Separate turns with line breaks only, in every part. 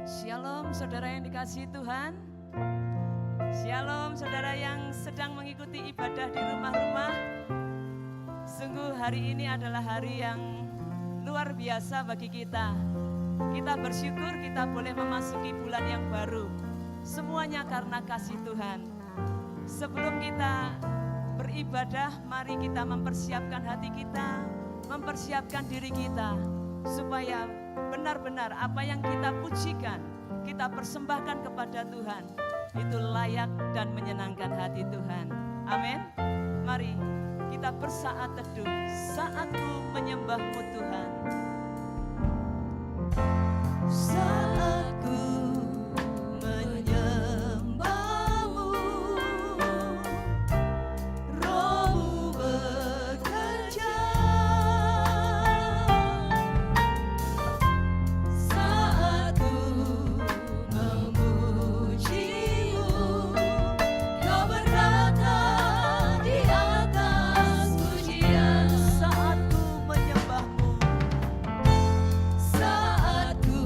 Shalom saudara yang dikasihi Tuhan. Shalom saudara yang sedang mengikuti ibadah di rumah-rumah. Sungguh hari ini adalah hari yang luar biasa bagi kita. Kita bersyukur kita boleh memasuki bulan yang baru. Semuanya karena kasih Tuhan. Sebelum kita beribadah, mari kita mempersiapkan hati kita, mempersiapkan diri kita, supaya benar-benar apa yang kita pujikan, kita persembahkan kepada Tuhan, itu layak dan menyenangkan hati Tuhan. Amin. Mari kita bersaat teduh, saatku menyembahmu Tuhan. Saatku menyembahmu, Rohmu bekerja. Saatku memujimu, Kau berkata di atas pujian. Saatku menyembahmu, saatku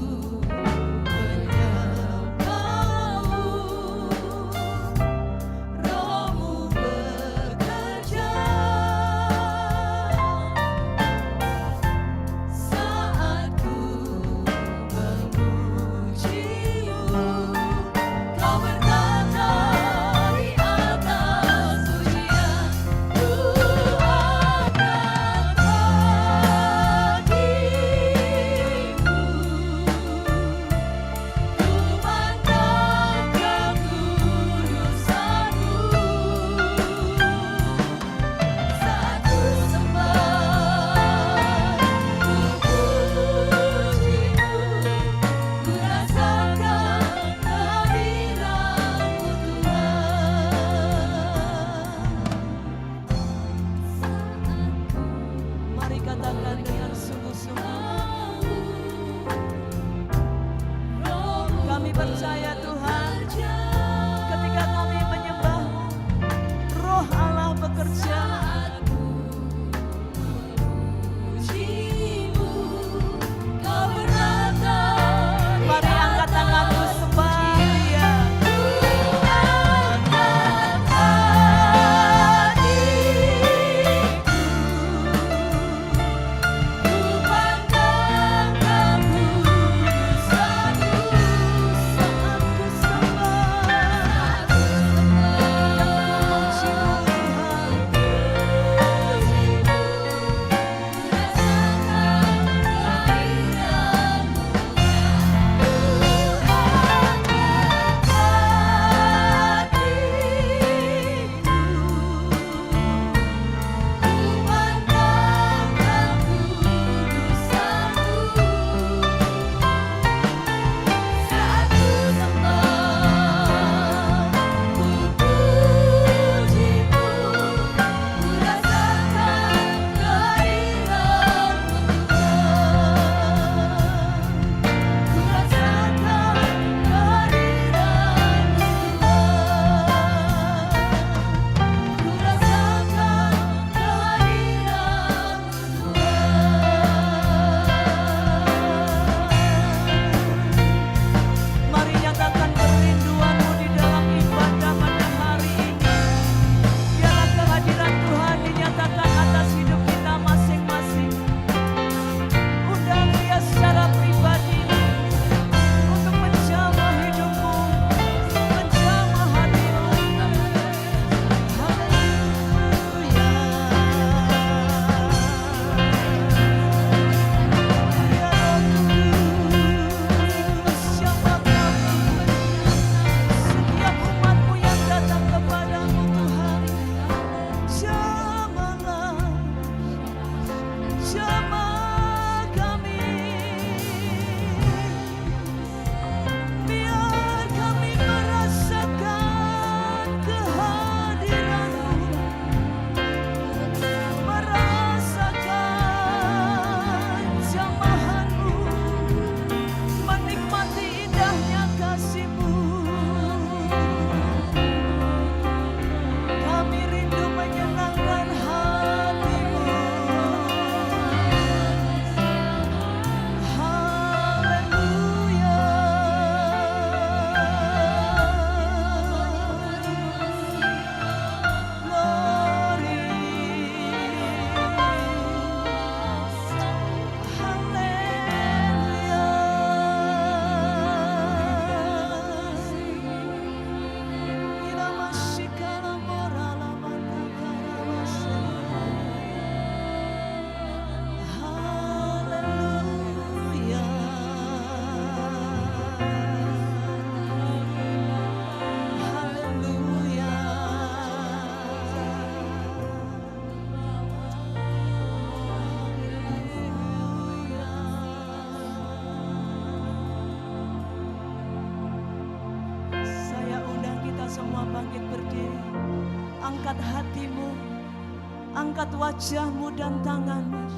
Angkat wajahmu dan tanganmu.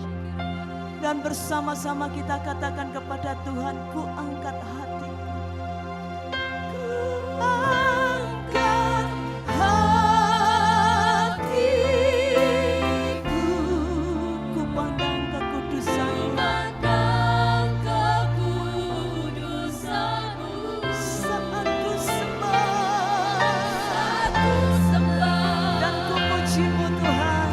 Dan bersama-sama kita katakan kepada Tuhan, ku angkat hatiku. Ku angkat hatiku. Ku pandang kekudusan-Mu. Saat ku sembah. Dan ku puji-Mu Tuhan.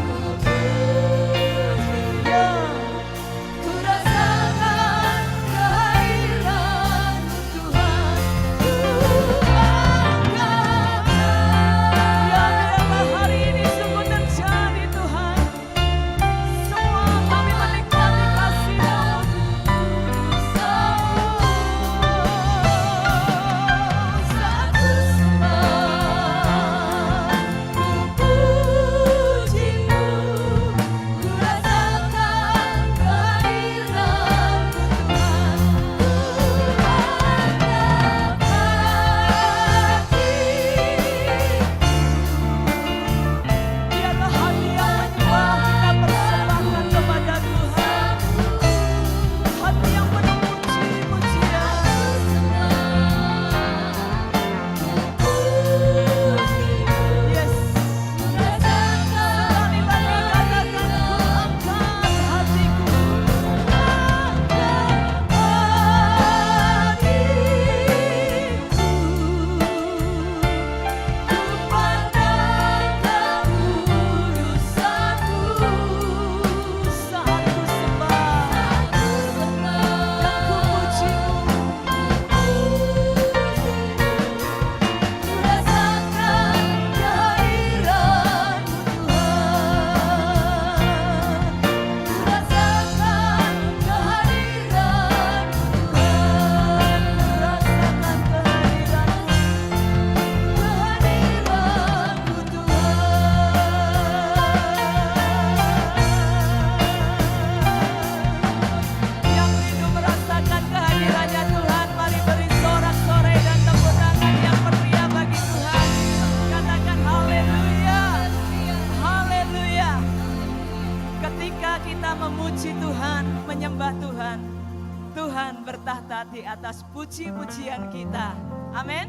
Di atas puji-pujian kita. Amin.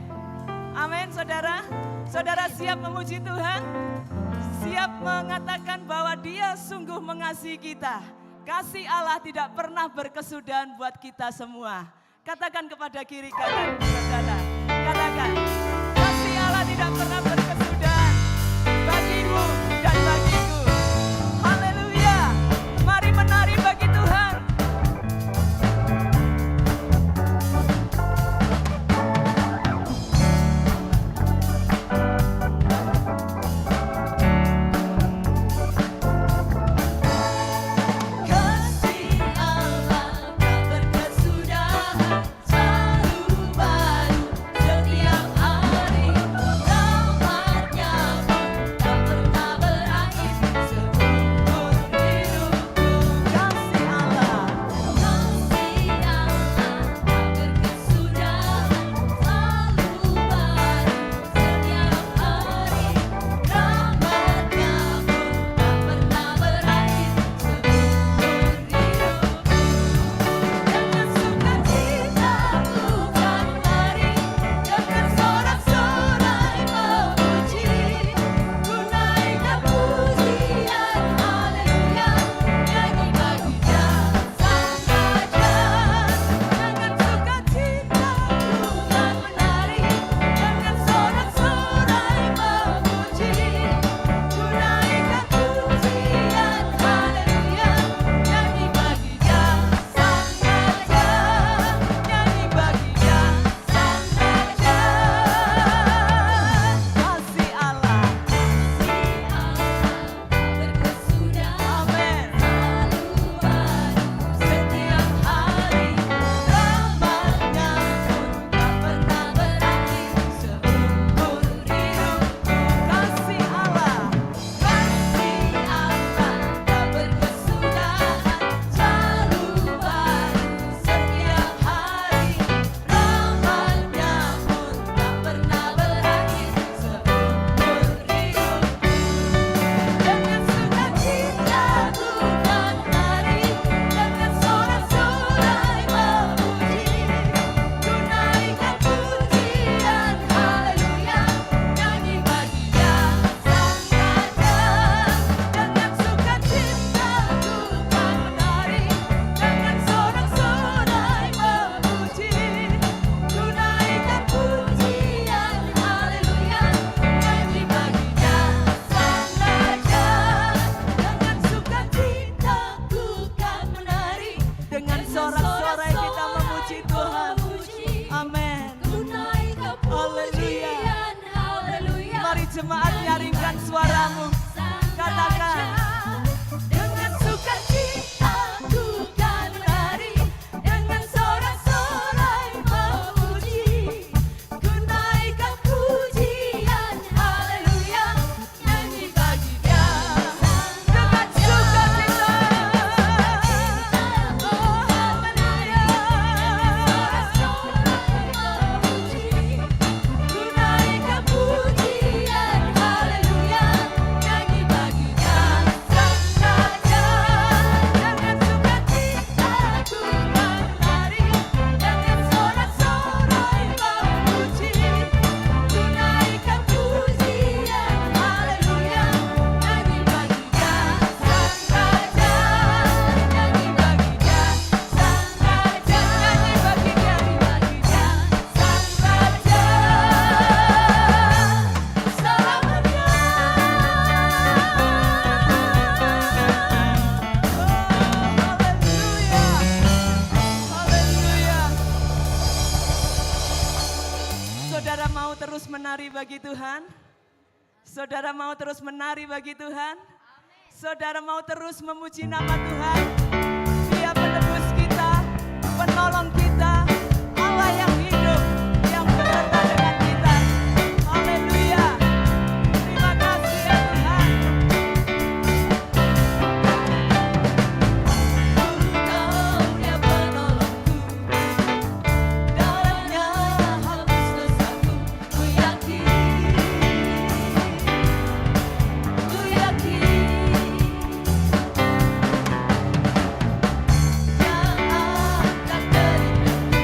Amin, saudara. Saudara siap memuji Tuhan? Siap mengatakan bahwa Dia sungguh mengasihi kita. Kasih Allah tidak pernah berkesudahan buat kita semua. Katakan kepada kiri kanan, saudara. Katakan, kasih Allah tidak pernah berkesudahan bagimu dan bagiku. Haleluya. Mari menari bagi Tuhan.
Selalu baru setiap hari.
bagi Tuhan? Saudara mau terus menari bagi Tuhan? Saudara mau terus memuji nama Tuhan? Dia penebus kita, penolong kita, Allah yang hidup, yang beserta dengan kita. Haleluya. Terima kasih ya Tuhan. Engkau dia penolongku, dalamnya hapus dosaku. Ku yakin yang akan terindah.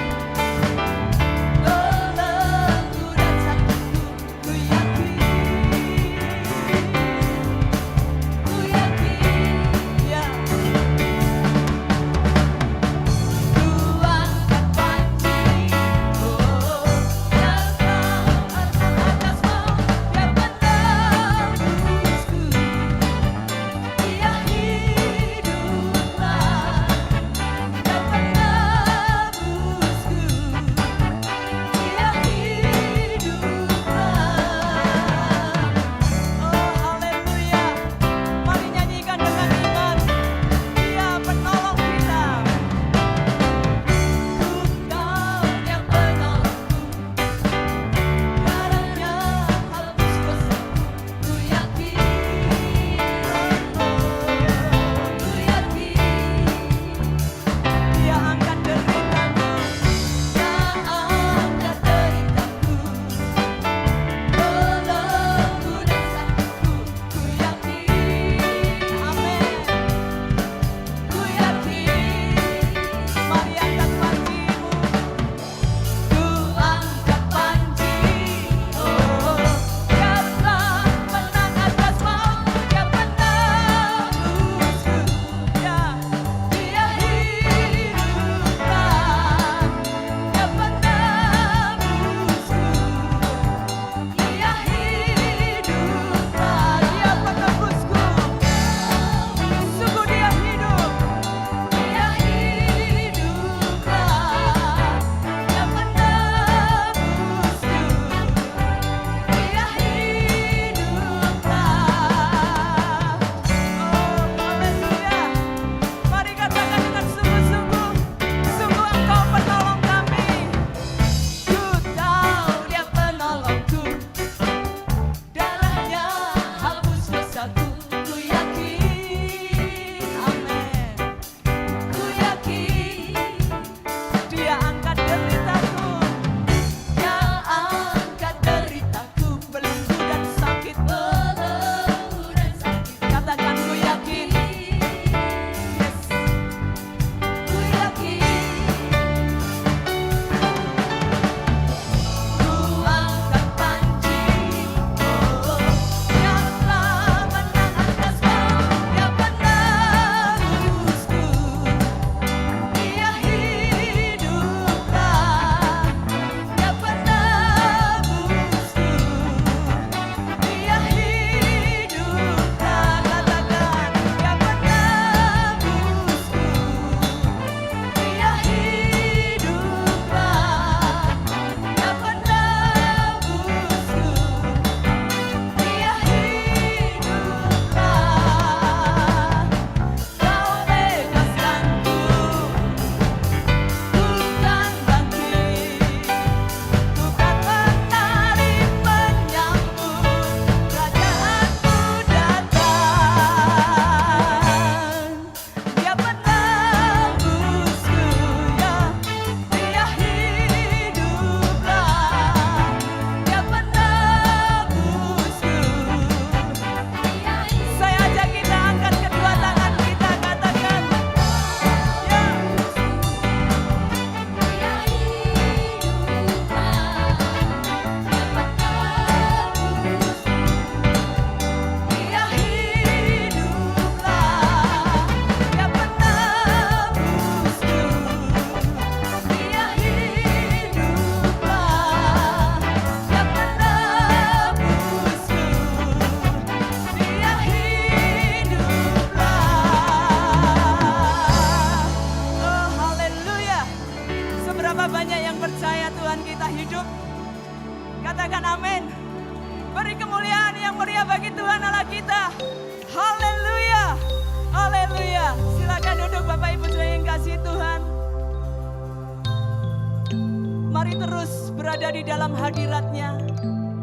Mari terus berada di dalam hadirat-Nya.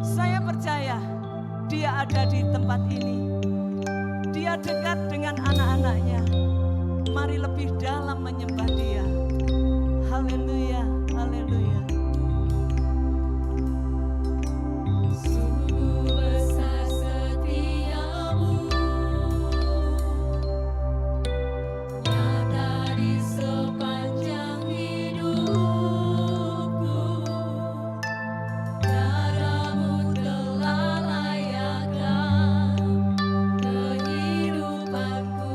Saya percaya Dia ada di tempat ini. Dia dekat dengan anak-anak-Nya. Mari lebih dalam menyembah Dia. Haleluya, haleluya.
Sungguh besar setiamu, nyata di sepanjang hidupku. Darahmu telah layakkan kehidupanku.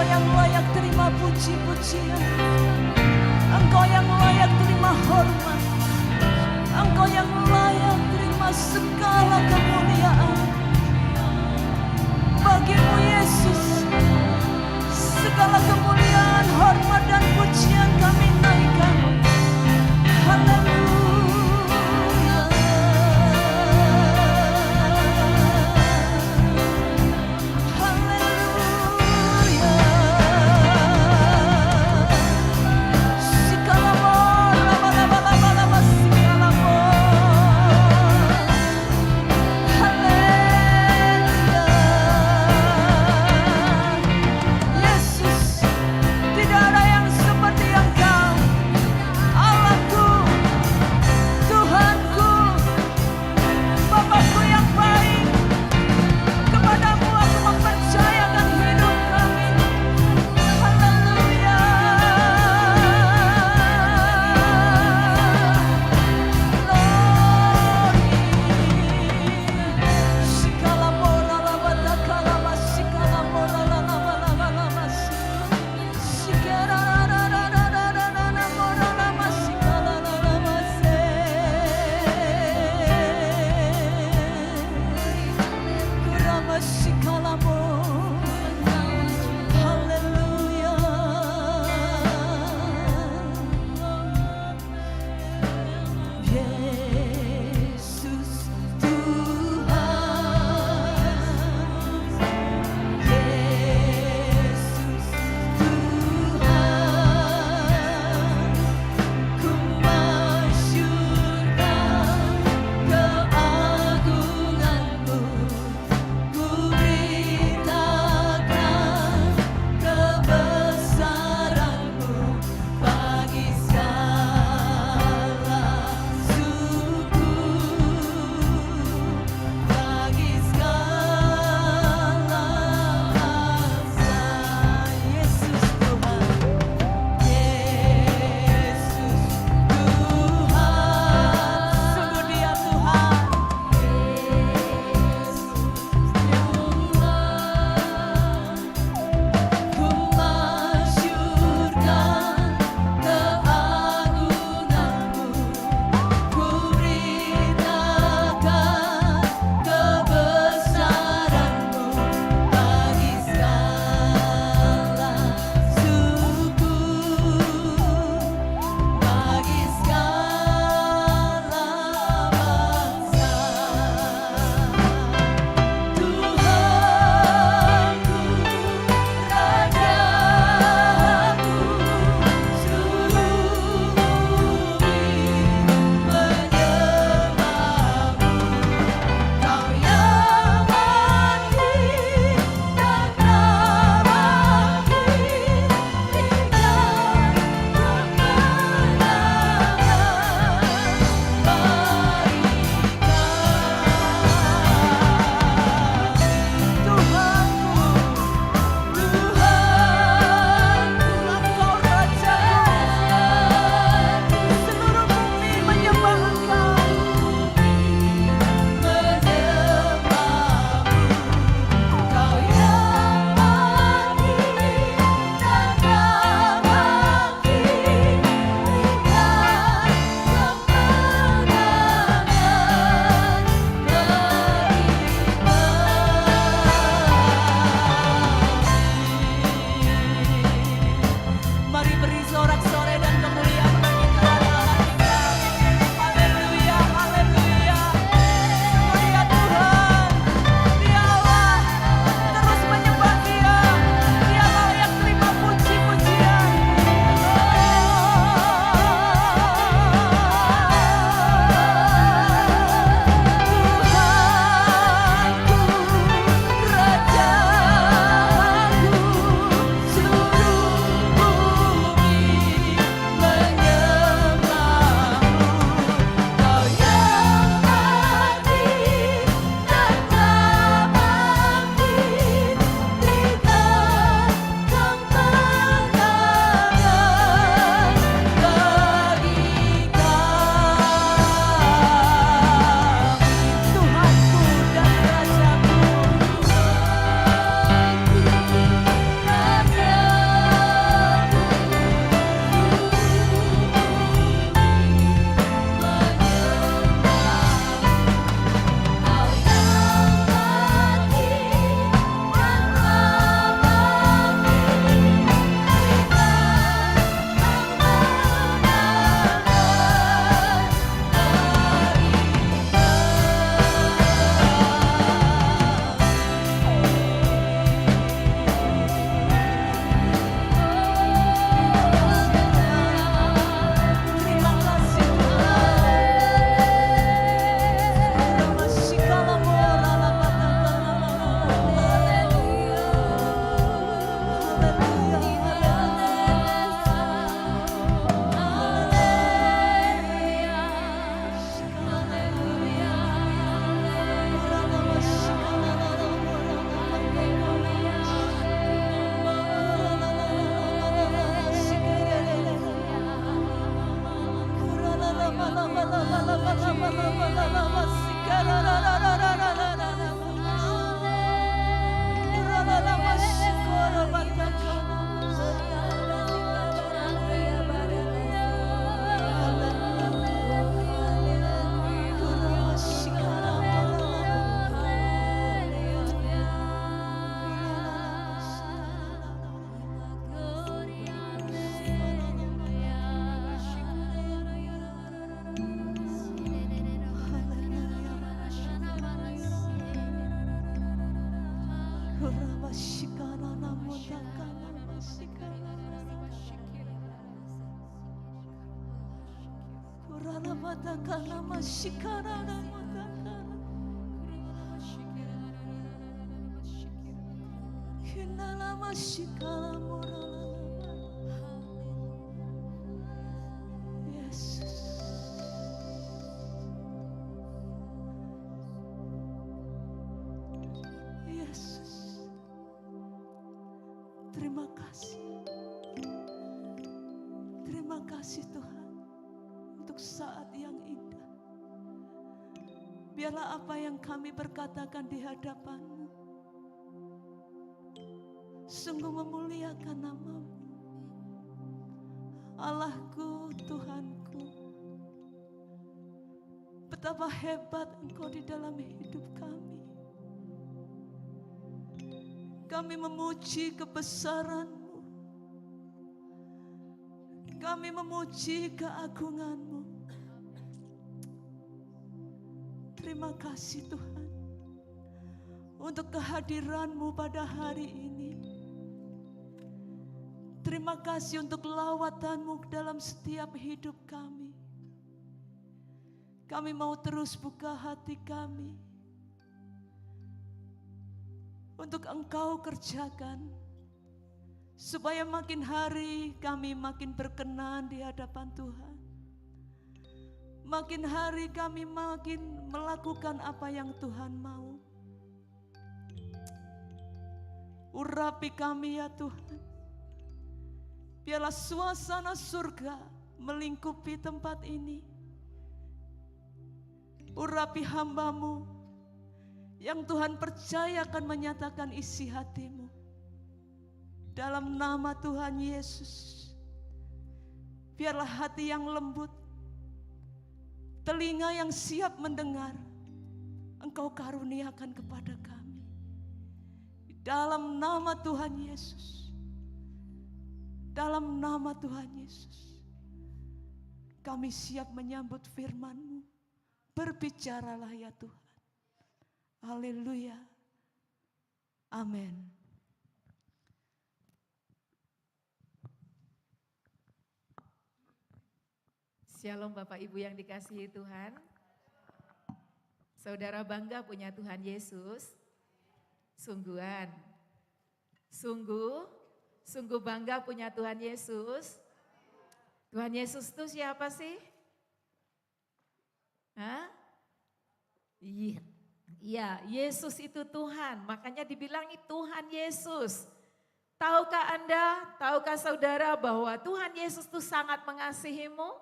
Engkau yang layak terima puji-pujian, Engkau yang layak terima hormat, Engkau yang layak terima segala kemuliaan. Bagimu Yesus, segala kemuliaan, hormat dan pujian kami naikkan. Haleluya. Haleluya. Sikalamo, lama-lama-lama-lama, sikalamo. Haleluya. Yesus, tidak ada yang seperti Engkau. Takana mashikara matakara. Hinala mashikara morala. Yesus. Yesus. Terima kasih. Terima kasih Tuhan untuk saat yang indah. Biarlah apa yang kami berkatakan di hadapan-Mu sungguh memuliakan nama-Mu. Allahku, Tuhanku, betapa hebat Engkau di dalam hidup kami. Kami memuji kebesaran-Mu. Kami memuji keagungan-Mu. Terima kasih Tuhan untuk kehadiran-Mu pada hari ini. Terima kasih untuk lawatan-Mu dalam setiap hidup kami. Kami mau terus buka hati kami untuk Engkau kerjakan, supaya makin hari kami makin berkenan di hadapan Tuhan. Makin hari kami makin melakukan apa yang Tuhan mau. Urapi kami ya Tuhan. Biarlah suasana surga melingkupi tempat ini. Urapi hamba-Mu yang Tuhan percaya akan menyatakan isi hati-Mu. Dalam nama Tuhan Yesus, biarlah hati yang lembut, telinga yang siap mendengar, Engkau karuniakan kepada kami. Dalam nama Tuhan Yesus, dalam nama Tuhan Yesus, kami siap menyambut firman-Mu. Berbicaralah ya Tuhan. Haleluya. Amin.
Shalom Bapak Ibu yang dikasihi Tuhan. Saudara bangga punya Tuhan Yesus. Sungguhan. Sungguh bangga punya Tuhan Yesus. Tuhan Yesus itu siapa sih? Hah? Iya, Yesus itu Tuhan. Makanya dibilangi Tuhan Yesus. Tahukah Anda, tahukah saudara bahwa Tuhan Yesus itu sangat mengasihimu?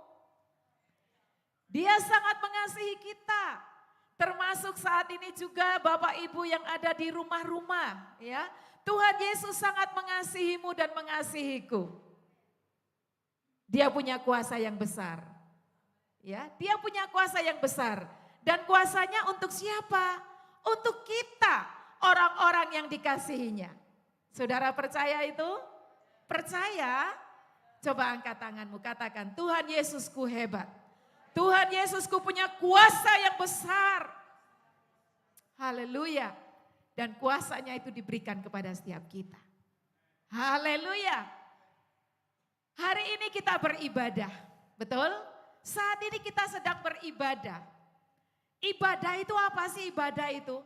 Dia sangat mengasihi kita. Termasuk saat ini juga Bapak Ibu yang ada di rumah-rumah, ya. Tuhan Yesus sangat mengasihimu dan mengasihiku. Dia punya kuasa yang besar. Ya, dia punya kuasa yang besar. Dan kuasanya untuk siapa? Untuk kita, orang-orang yang dikasihinya. Saudara percaya itu? Percaya? Coba angkat tanganmu, katakan, Tuhan Yesusku hebat. Tuhan Yesusku punya kuasa yang besar. Haleluya. Dan kuasanya itu diberikan kepada setiap kita. Haleluya. Hari ini kita beribadah, betul? Saat ini kita sedang beribadah. Ibadah itu apa sih ibadah itu?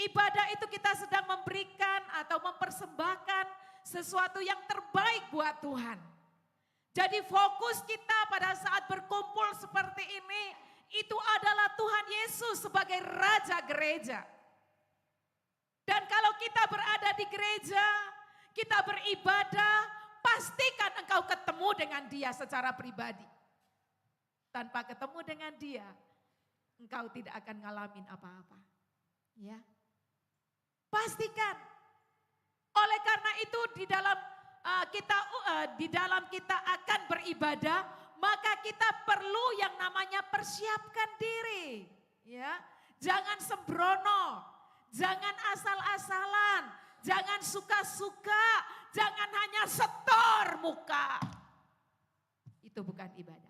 Ibadah itu kita sedang memberikan atau mempersembahkan sesuatu yang terbaik buat Tuhan. Jadi fokus kita pada saat berkumpul seperti ini, itu adalah Tuhan Yesus sebagai Raja Gereja. Dan kalau kita berada di gereja, kita beribadah, pastikan engkau ketemu dengan Dia secara pribadi. Tanpa ketemu dengan Dia, engkau tidak akan ngalamin apa-apa. Ya. Pastikan. Oleh karena itu di dalam kita akan beribadah, maka kita perlu yang namanya persiapkan diri. Ya. Jangan sembrono, jangan asal-asalan, jangan suka-suka, jangan hanya setor muka. Itu bukan ibadah.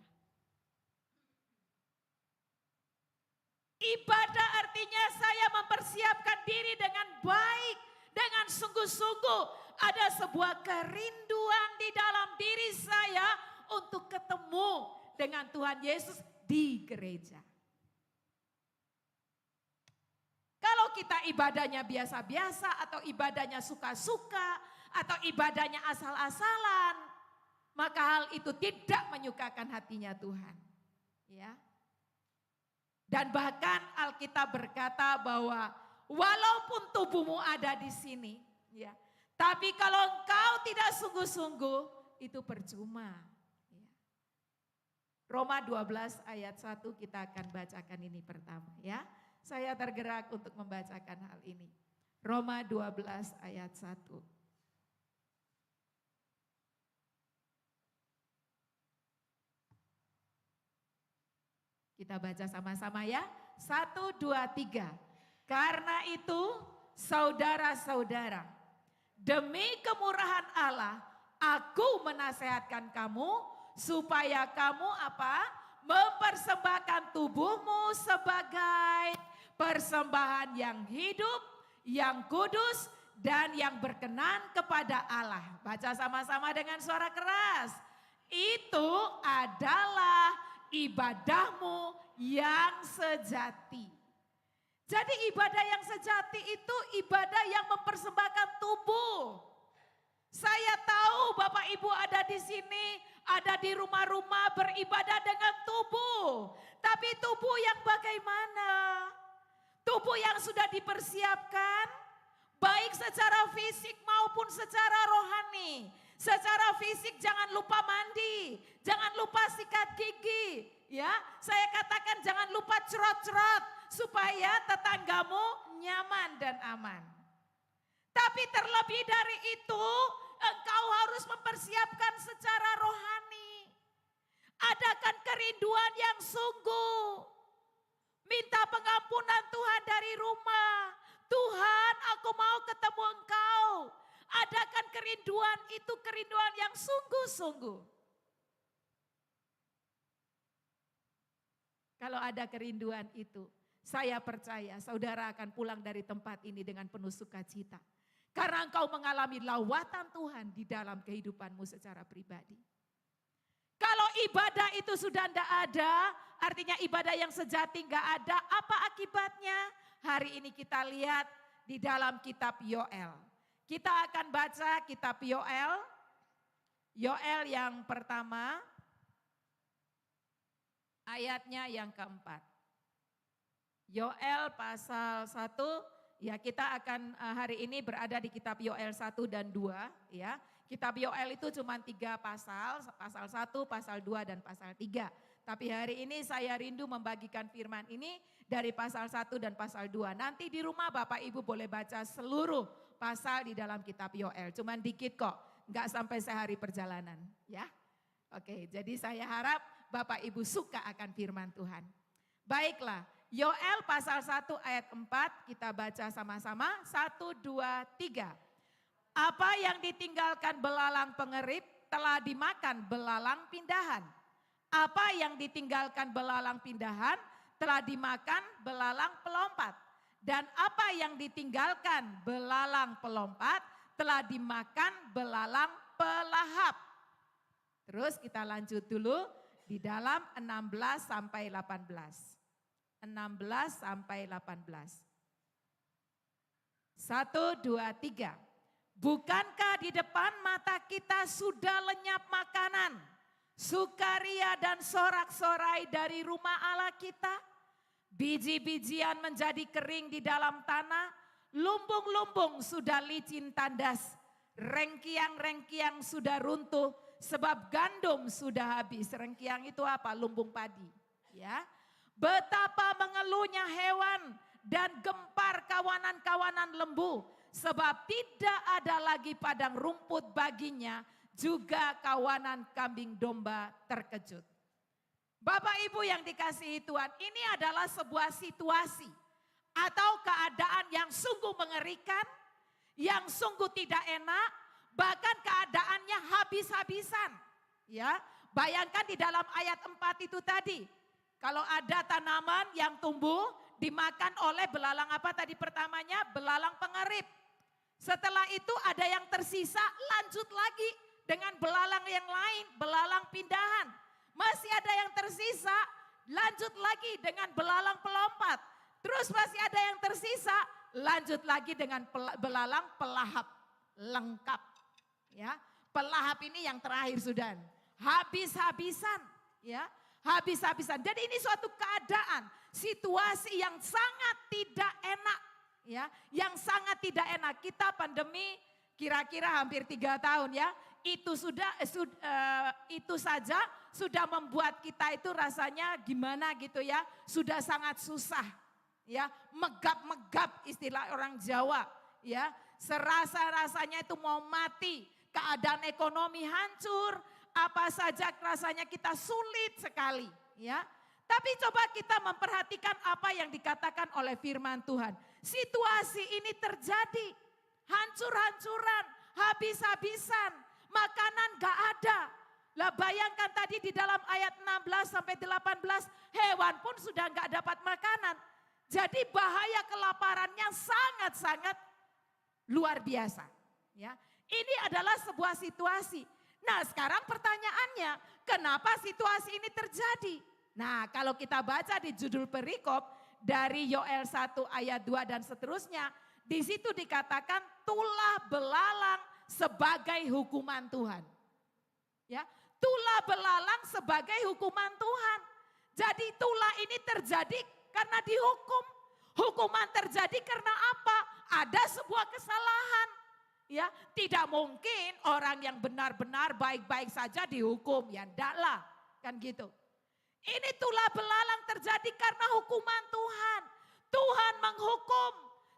Ibadah artinya saya mempersiapkan diri dengan baik, dengan sungguh-sungguh. Ada sebuah kerinduan di dalam diri saya untuk ketemu dengan Tuhan Yesus di gereja. Kalau kita ibadahnya biasa-biasa atau ibadahnya suka-suka atau ibadahnya asal-asalan, maka hal itu tidak menyukakan hatinya Tuhan. Ya. Dan bahkan Alkitab berkata bahwa walaupun tubuhmu ada di sini, ya, tapi kalau engkau tidak sungguh-sungguh, itu percuma. Ya. Roma 12 ayat 1 kita akan bacakan ini pertama ya. Saya tergerak untuk membacakan hal ini. Roma 12 ayat 1. Kita baca sama-sama ya. 1, 2, 3. Karena itu saudara-saudara, demi kemurahan Allah, aku menasehatkan kamu supaya kamu apa? Mempersembahkan tubuhmu sebagai persembahan yang hidup, yang kudus, dan yang berkenan kepada Allah. Baca sama-sama dengan suara keras. Itu adalah ibadahmu yang sejati. Jadi ibadah yang sejati itu ibadah yang mempersembahkan tubuh. Saya tahu Bapak Ibu ada di sini, ada di rumah-rumah beribadah dengan tubuh. Tapi tubuh yang bagaimana? Tubuh yang sudah dipersiapkan, baik secara fisik maupun secara rohani. Secara fisik jangan lupa mandi, jangan lupa sikat gigi. Ya, saya katakan jangan lupa cerot-cerot supaya tetanggamu nyaman dan aman. Tapi terlebih dari itu, engkau harus mempersiapkan secara rohani. Adakan kerinduan yang sungguh. Minta pengampunan Tuhan dari rumah. Tuhan, aku mau ketemu Engkau. Adakan kerinduan itu, kerinduan yang sungguh-sungguh. Kalau ada kerinduan itu, saya percaya saudara akan pulang dari tempat ini dengan penuh sukacita. Karena engkau mengalami lawatan Tuhan di dalam kehidupanmu secara pribadi. Kalau ibadah itu sudah tidak ada, artinya ibadah yang sejati enggak ada, apa akibatnya? Hari ini kita lihat di dalam kitab Yoel. Kita akan baca kitab Yoel. Yoel yang pertama, ayatnya yang keempat. Yoel pasal 1, ya kita akan hari ini berada di kitab Yoel 1 dan 2 ya. Kitab Yoel itu cuma 3 pasal, pasal 1, pasal 2 dan pasal 3. Tapi hari ini saya rindu membagikan firman ini dari pasal 1 dan pasal 2. Nanti di rumah Bapak Ibu boleh baca seluruh pasal di dalam kitab Yoel. Cuman dikit kok, enggak sampai sehari perjalanan ya. Oke, jadi saya harap Bapak Ibu suka akan firman Tuhan. Baiklah, Yoel pasal 1 ayat 4 kita baca sama-sama. 1, 2, 3. Apa yang ditinggalkan belalang pengerip telah dimakan belalang pindahan. Apa yang ditinggalkan belalang pindahan telah dimakan belalang pelompat. Dan apa yang ditinggalkan belalang pelompat telah dimakan belalang pelahap. Terus kita lanjut dulu di dalam 16 sampai 18. 16 sampai 18. 1, 2, 3. Bukankah di depan mata kita sudah lenyap makanan, sukaria dan sorak-sorai dari rumah Allah kita? Biji-bijian menjadi kering di dalam tanah, lumbung-lumbung sudah licin tandas, rengkiang-rengkiang sudah runtuh sebab gandum sudah habis. Rengkiang itu apa? Lumbung padi. Ya. Betapa mengeluhnya hewan dan gempar kawanan-kawanan lembu. Sebab tidak ada lagi padang rumput baginya, juga kawanan kambing domba terkejut. Bapak Ibu yang dikasihi Tuhan, ini adalah sebuah situasi atau keadaan yang sungguh mengerikan, yang sungguh tidak enak, bahkan keadaannya habis-habisan. Ya, bayangkan di dalam ayat 4 itu tadi, kalau ada tanaman yang tumbuh dimakan oleh belalang apa tadi pertamanya? Belalang pengerip. Setelah itu ada yang tersisa, lanjut lagi dengan belalang yang lain, belalang pindahan. Masih ada yang tersisa, lanjut lagi dengan belalang pelompat. Terus masih ada yang tersisa, lanjut lagi dengan belalang pelahap. Lengkap. Ya, pelahap ini yang terakhir sudah. Habis-habisan. Ya, habis-habisan. Jadi ini suatu keadaan, situasi yang sangat tidak enak. Ya, yang sangat tidak enak. Kita pandemi kira-kira hampir 3 tahun ya. Itu itu saja sudah membuat kita itu rasanya gimana gitu ya. Sudah sangat susah. Ya, megap-megap istilah orang Jawa. Ya, serasa-rasanya itu mau mati. Keadaan ekonomi hancur, apa saja rasanya kita sulit sekali. Ya, tapi coba kita memperhatikan apa yang dikatakan oleh firman Tuhan. Situasi ini terjadi, hancur-hancuran, habis-habisan, makanan gak ada. Lah bayangkan tadi di dalam ayat 16 sampai 18, hewan pun sudah gak dapat makanan. Jadi bahaya kelaparannya sangat-sangat luar biasa. Ya, ini adalah sebuah situasi. Nah sekarang pertanyaannya, kenapa situasi ini terjadi? Nah kalau kita baca di judul perikop dari Yoel 1 ayat 2 dan seterusnya, di situ dikatakan tulah belalang sebagai hukuman Tuhan. Ya, tulah belalang sebagai hukuman Tuhan. Jadi tulah ini terjadi karena dihukum. Hukuman terjadi karena apa? Ada sebuah kesalahan. Ya, tidak mungkin orang yang benar-benar baik-baik saja dihukum. Ya ndaklah, kan gitu. Ini tulah belalang terjadi karena hukuman Tuhan. Tuhan menghukum.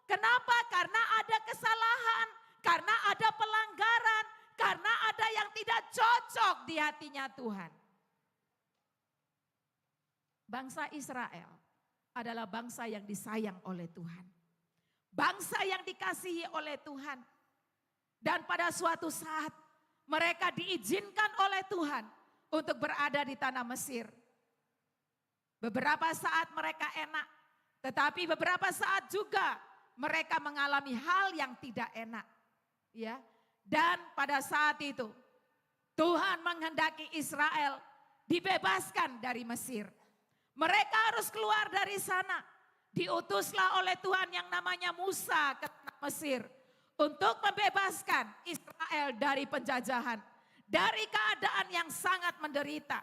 Kenapa? Karena ada kesalahan, karena ada pelanggaran, karena ada yang tidak cocok di hatinya Tuhan. Bangsa Israel adalah bangsa yang disayang oleh Tuhan. Bangsa yang dikasihi oleh Tuhan. Dan pada suatu saat mereka diizinkan oleh Tuhan untuk berada di tanah Mesir. Beberapa saat mereka enak, tetapi beberapa saat juga mereka mengalami hal yang tidak enak. Ya. Dan pada saat itu Tuhan menghendaki Israel dibebaskan dari Mesir. Mereka harus keluar dari sana. Diutuslah oleh Tuhan yang namanya Musa ke tanah Mesir untuk membebaskan Israel dari penjajahan, dari keadaan yang sangat menderita.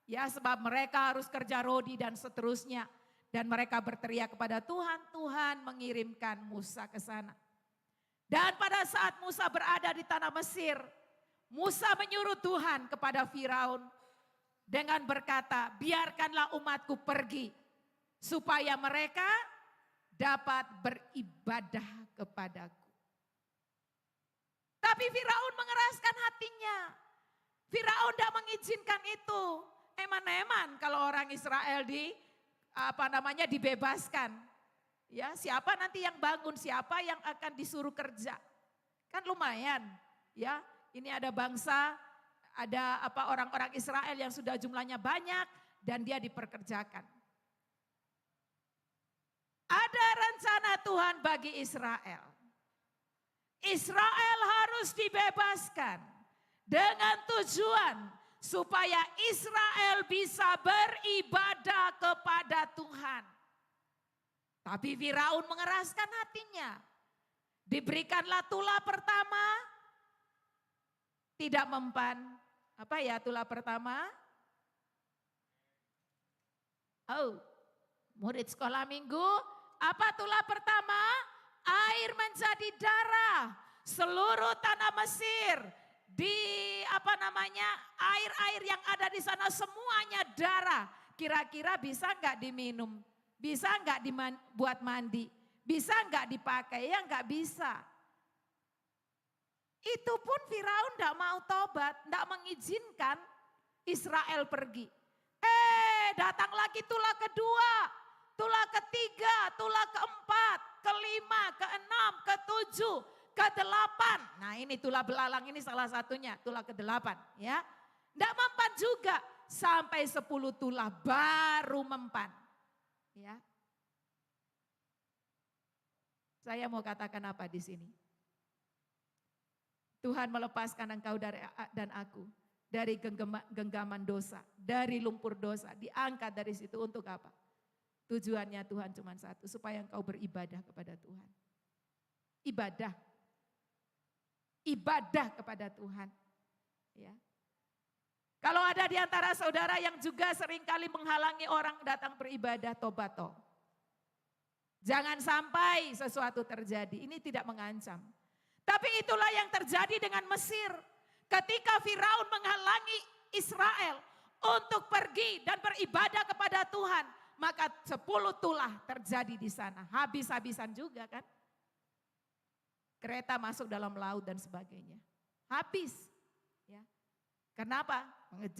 Ya, sebab mereka harus kerja rodi dan seterusnya. Dan mereka berteriak kepada Tuhan, Tuhan mengirimkan Musa ke sana. Dan pada saat Musa berada di tanah Mesir, Musa menyuruh Tuhan kepada Firaun dengan berkata, biarkanlah umatku pergi supaya mereka dapat beribadah kepadaku. Tapi Firaun mengeraskan hatinya. Firaun tidak mengizinkan itu. Eman-eman kalau orang Israel dibebaskan. Ya, siapa nanti yang bangun, siapa yang akan disuruh kerja. Kan lumayan, ya. Ini ada bangsa, ada orang-orang Israel yang sudah jumlahnya banyak dan dia diperkerjakan. Ada rencana Tuhan bagi Israel. Israel harus dibebaskan dengan tujuan supaya Israel bisa beribadah kepada Tuhan. Tapi Firaun mengeraskan hatinya. Diberikanlah tulah pertama, tidak mempan. Apa ya tulah pertama? Oh, murid sekolah minggu, apa tulah pertama? Air menjadi darah. Seluruh tanah Mesir air-air yang ada di sana semuanya darah. Kira-kira bisa enggak diminum? Bisa enggak dibuat mandi? Bisa enggak dipakai? Ya enggak bisa. Itu pun Firaun enggak mau tobat, enggak mengizinkan Israel pergi. Datang lagi tulah kedua, tulah ketiga, tulah keempat, kelima, keenam, ketujuh, kedelapan. Nah ini tulah belalang ini salah satunya, tulah kedelapan ya. Enggak mempan juga, sampai 10 tulah baru mempan. Ya. Saya mau katakan apa di sini? Tuhan melepaskan engkau dan aku dari genggaman dosa, dari lumpur dosa, diangkat dari situ untuk apa? Tujuannya Tuhan cuma satu, supaya engkau beribadah kepada Tuhan. Ibadah. Ibadah kepada Tuhan. Ya. Kalau ada di antara saudara yang juga seringkali menghalangi orang datang beribadah, tobat toh. Jangan sampai sesuatu terjadi, ini tidak mengancam. Tapi itulah yang terjadi dengan Mesir. Ketika Firaun menghalangi Israel untuk pergi dan beribadah kepada Tuhan, maka 10 tulah terjadi di sana. Habis-habisan juga kan. Kereta masuk dalam laut dan sebagainya. Habis. Ya. Kenapa?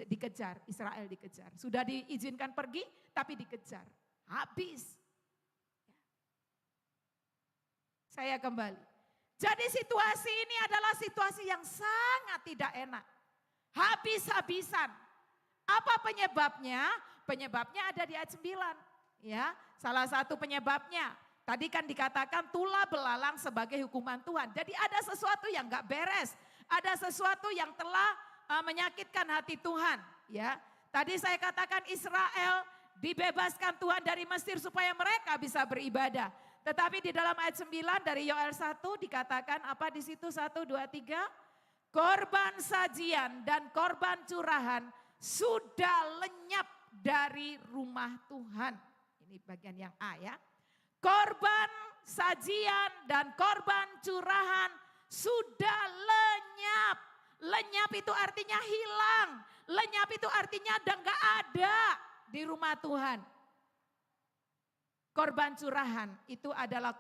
Dikejar, Israel dikejar. Sudah diizinkan pergi tapi dikejar. Habis. Ya. Saya kembali. Jadi situasi ini adalah situasi yang sangat tidak enak. Habis-habisan. Apa penyebabnya? Penyebabnya ada di ayat 9. Ya, salah satu penyebabnya. Tadi kan dikatakan tulah belalang sebagai hukuman Tuhan. Jadi ada sesuatu yang gak beres. Ada sesuatu yang telah menyakitkan hati Tuhan. Ya, tadi saya katakan Israel dibebaskan Tuhan dari Mesir supaya mereka bisa beribadah. Tetapi di dalam ayat 9 dari Yoel 1 dikatakan apa di situ 1, 2, 3. Korban sajian dan korban curahan sudah lenyap dari rumah Tuhan. Ini bagian yang A ya. Korban sajian dan korban curahan sudah lenyap. Lenyap itu artinya hilang. Lenyap itu artinya udah gak ada di rumah Tuhan. Korban curahan itu adalah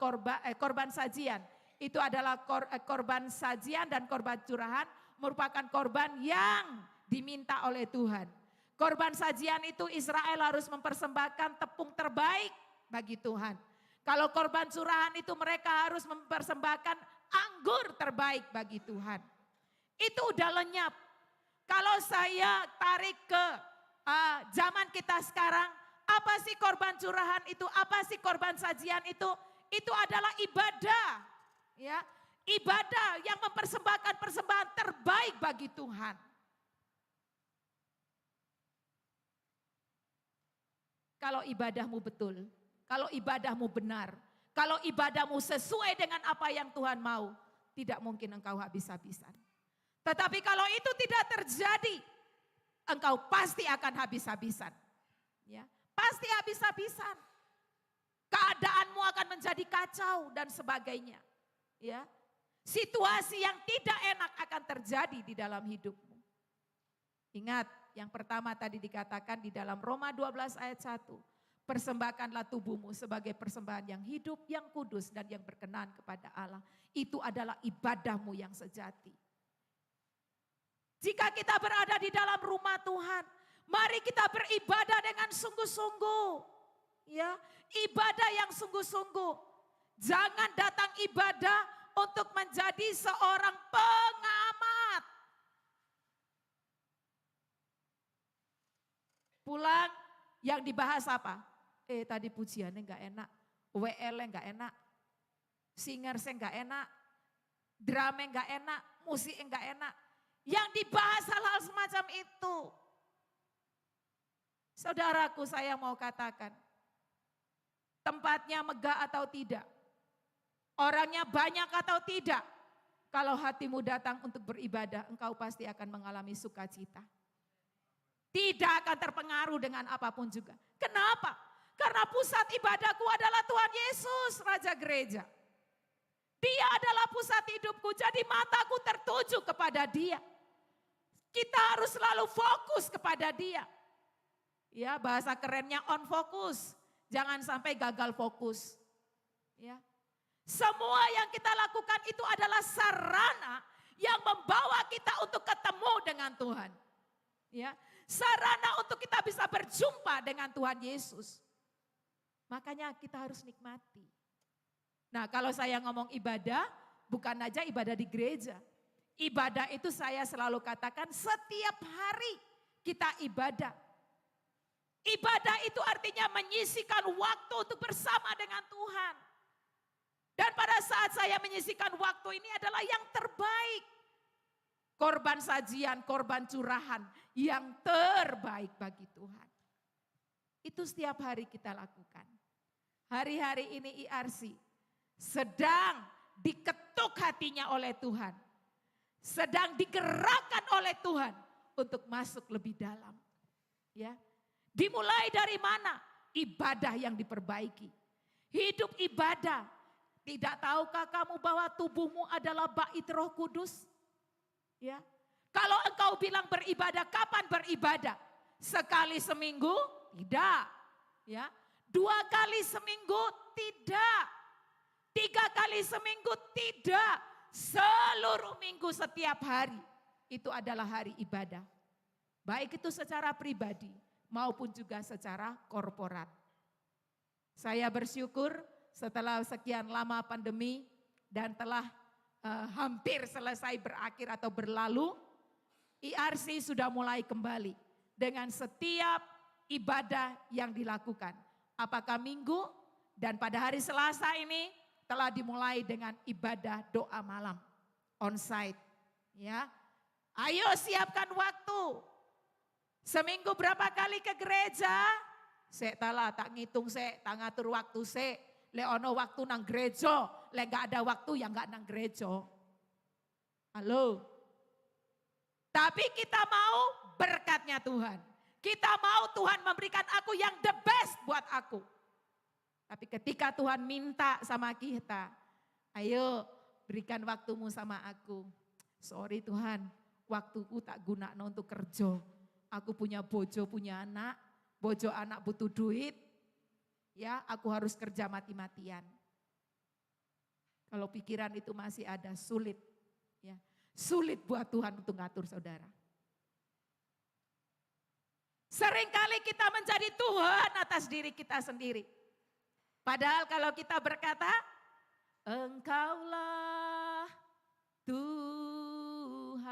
korban sajian. Itu adalah korban sajian dan korban curahan merupakan korban yang diminta oleh Tuhan. Korban sajian itu Israel harus mempersembahkan tepung terbaik bagi Tuhan. Kalau korban curahan itu mereka harus mempersembahkan anggur terbaik bagi Tuhan. Itu udah lenyap. Kalau saya tarik ke zaman kita sekarang, apa sih korban curahan itu? Apa sih korban sajian itu? Itu adalah ibadah. Ya, ibadah yang mempersembahkan persembahan terbaik bagi Tuhan. Kalau ibadahmu betul, kalau ibadahmu benar, kalau ibadahmu sesuai dengan apa yang Tuhan mau, tidak mungkin engkau habis-habisan. Tetapi kalau itu tidak terjadi, engkau pasti akan habis-habisan. Ya. Pasti habis-habisan. Keadaanmu akan menjadi kacau dan sebagainya. Ya. Situasi yang tidak enak akan terjadi di dalam hidupmu. Ingat, yang pertama tadi dikatakan di dalam Roma 12 ayat 1. Persembahkanlah tubuhmu sebagai persembahan yang hidup, yang kudus dan yang berkenan kepada Allah. Itu adalah ibadahmu yang sejati. Jika kita berada di dalam rumah Tuhan, mari kita beribadah dengan sungguh-sungguh. Ya, ibadah yang sungguh-sungguh. Jangan datang ibadah untuk menjadi seorang pengamat. Pulang yang dibahas apa? Tadi pujiannya enggak enak, WL-nya enggak enak, singer-nya enggak enak, drama enggak enak, musik enggak enak. Yang dibahas hal-hal semacam itu. Saudaraku, saya mau katakan, tempatnya megah atau tidak, orangnya banyak atau tidak, kalau hatimu datang untuk beribadah, engkau pasti akan mengalami sukacita. Tidak akan terpengaruh dengan apapun juga. Kenapa? Karena pusat ibadahku adalah Tuhan Yesus, Raja Gereja. Dia adalah pusat hidupku, jadi mataku tertuju kepada Dia. Kita harus selalu fokus kepada Dia. Ya, bahasa kerennya on fokus. Jangan sampai gagal fokus. Ya. Semua yang kita lakukan itu adalah sarana yang membawa kita untuk ketemu dengan Tuhan. Ya. Sarana untuk kita bisa berjumpa dengan Tuhan Yesus. Makanya kita harus nikmati. Nah, kalau saya ngomong ibadah, bukan aja ibadah di gereja. Ibadah itu saya selalu katakan setiap hari kita ibadah. Ibadah itu artinya menyisihkan waktu untuk bersama dengan Tuhan. Dan pada saat saya menyisihkan waktu ini adalah yang terbaik. korban sajian, korban curahan yang terbaik bagi Tuhan. Itu setiap hari kita lakukan. Hari-hari ini IRC sedang diketuk hatinya oleh Tuhan. Sedang digerakkan oleh Tuhan untuk masuk lebih dalam. Ya. Dimulai dari mana? Ibadah yang diperbaiki. Hidup ibadah. Tidak tahukah kamu bahwa tubuhmu adalah bait Roh Kudus? Ya. Kalau engkau bilang beribadah, kapan beribadah? Sekali seminggu? Tidak. Ya. 2 kali seminggu? Tidak. 3 kali seminggu? Tidak. Seluruh minggu setiap hari. Itu adalah hari ibadah. Baik itu secara pribadi maupun juga secara korporat. Saya bersyukur setelah sekian lama pandemi dan telah hampir selesai berakhir atau berlalu, IRC sudah mulai kembali dengan setiap ibadah yang dilakukan. Apakah minggu dan pada hari Selasa ini telah dimulai dengan ibadah doa malam onsite. Ya, ayo siapkan waktu. Seminggu berapa kali ke gereja? Sek tala tak ngitung sek, tak ngatur waktu sek. Le ono waktu nang gereja, le gak ada waktu yang gak nang gereja. Halo. Tapi kita mau berkatnya Tuhan. Kita mau Tuhan memberikan aku yang the best buat aku. Tapi ketika Tuhan minta sama kita, ayo berikan waktumu sama aku. Sorry Tuhan, waktuku tak guna untuk kerja. Aku punya bojo, punya anak. Bojo anak butuh duit. Ya, aku harus kerja mati-matian. Kalau pikiran itu masih ada, sulit. Ya, sulit buat Tuhan untuk ngatur saudara. Seringkali kita menjadi Tuhan atas diri kita sendiri. Padahal kalau kita berkata, Engkaulah Tuhan.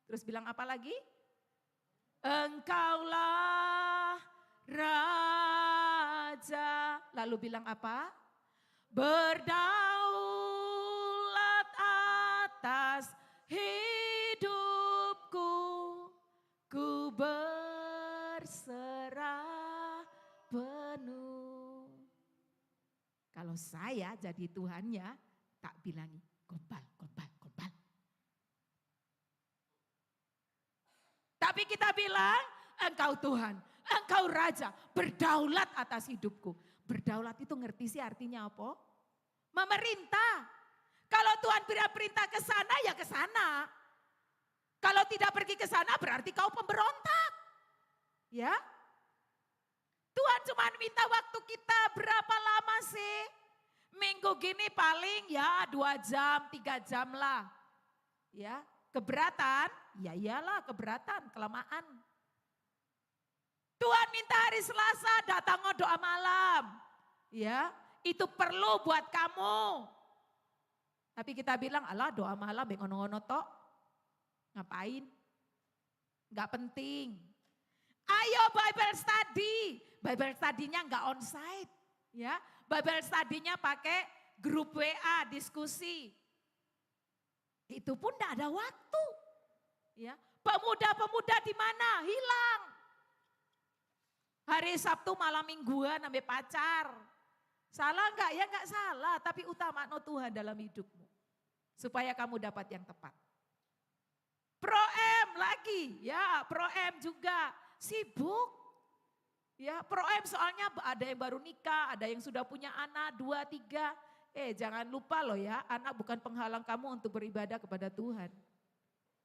Terus bilang apa lagi? Engkaulah Raja. Lalu bilang apa? Berdaulat atas hidupku. Ku berserah penuh. Kalau saya jadi Tuhannya, tak bilangi gombal, gombal, gombal. Tapi kita bilang, Engkau Tuhan, Engkau Raja, berdaulat atas hidupku. Berdaulat itu ngerti sih artinya apa? Memerintah. Kalau Tuhan beri perintah ke sana, ya ke sana. Kalau tidak pergi ke sana berarti kau pemberontak. Ya. Tuhan cuma minta waktu kita berapa lama sih? Minggu gini paling ya 2 jam, 3 jam lah. Ya, keberatan? Ya iyalah keberatan, kelamaan. Tuhan minta hari Selasa datang doa malam. Ya, itu perlu buat kamu. Tapi kita bilang, alah doa malam ngono-ngono tok. Ngapain? Gak penting. Ayo Bible study. Bible study-nya enggak onsite, ya. Bible study-nya pakai grup WA, diskusi. Itu pun enggak ada waktu. Ya. Pemuda-pemuda di mana? Hilang. Hari Sabtu malam mingguan sampai pacar. Salah enggak? Ya enggak salah, tapi utamakan Tuhan dalam hidupmu. Supaya kamu dapat yang tepat. Pro-M lagi, ya Pro-M juga sibuk. Ya, Pro-M soalnya ada yang baru nikah, ada yang sudah punya anak 2, 3. Jangan lupa loh ya, anak bukan penghalang kamu untuk beribadah kepada Tuhan.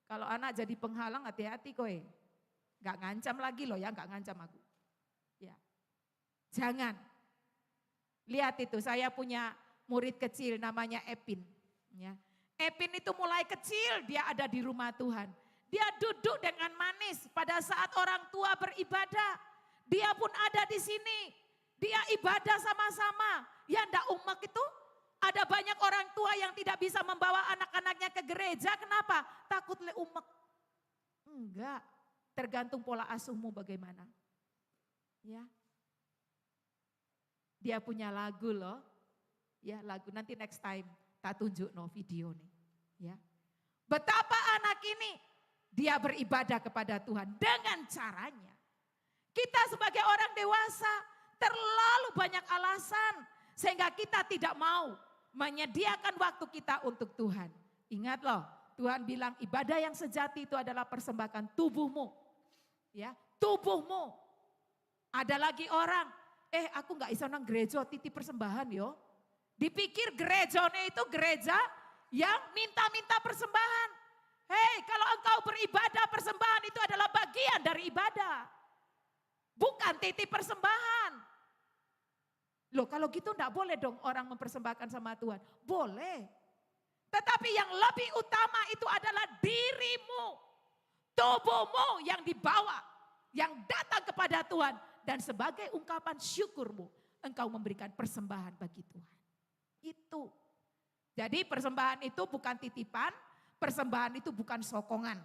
Kalau anak jadi penghalang hati-hati kowe. Gak ngancam lagi loh ya, gak ngancam aku. Ya. Jangan. Lihat itu, saya punya murid kecil namanya Epin. Ya. Epin itu mulai kecil dia ada di rumah Tuhan. Dia duduk dengan manis pada saat orang tua beribadah. Dia pun ada di sini. Dia ibadah sama-sama. Ya ndak umek itu ada banyak orang tua yang tidak bisa membawa anak-anaknya ke gereja. Kenapa? Takut le umek. Enggak. Tergantung pola asuhmu bagaimana. Ya. Dia punya lagu loh. Ya lagu nanti next time tak tunjuk no video nih. Ya. Betapa anak ini dia beribadah kepada Tuhan dengan caranya. Kita sebagai orang dewasa terlalu banyak alasan sehingga kita tidak mau menyediakan waktu kita untuk Tuhan. Ingat loh, Tuhan bilang ibadah yang sejati itu adalah persembahkan tubuhmu. Ya, tubuhmu. Ada lagi orang, aku nggak bisa nang gereja titip persembahan yo. Dipikir gerejanya itu gereja yang minta-minta persembahan. Hei, kalau engkau beribadah, persembahan itu adalah bagian dari ibadah. Bukan titip persembahan. Loh kalau gitu enggak boleh dong orang mempersembahkan sama Tuhan. Boleh. Tetapi yang lebih utama itu adalah dirimu. Tubuhmu yang dibawa. Yang datang kepada Tuhan. Dan sebagai ungkapan syukurmu. Engkau memberikan persembahan bagi Tuhan. Itu. Jadi persembahan itu bukan titipan. Persembahan itu bukan sokongan.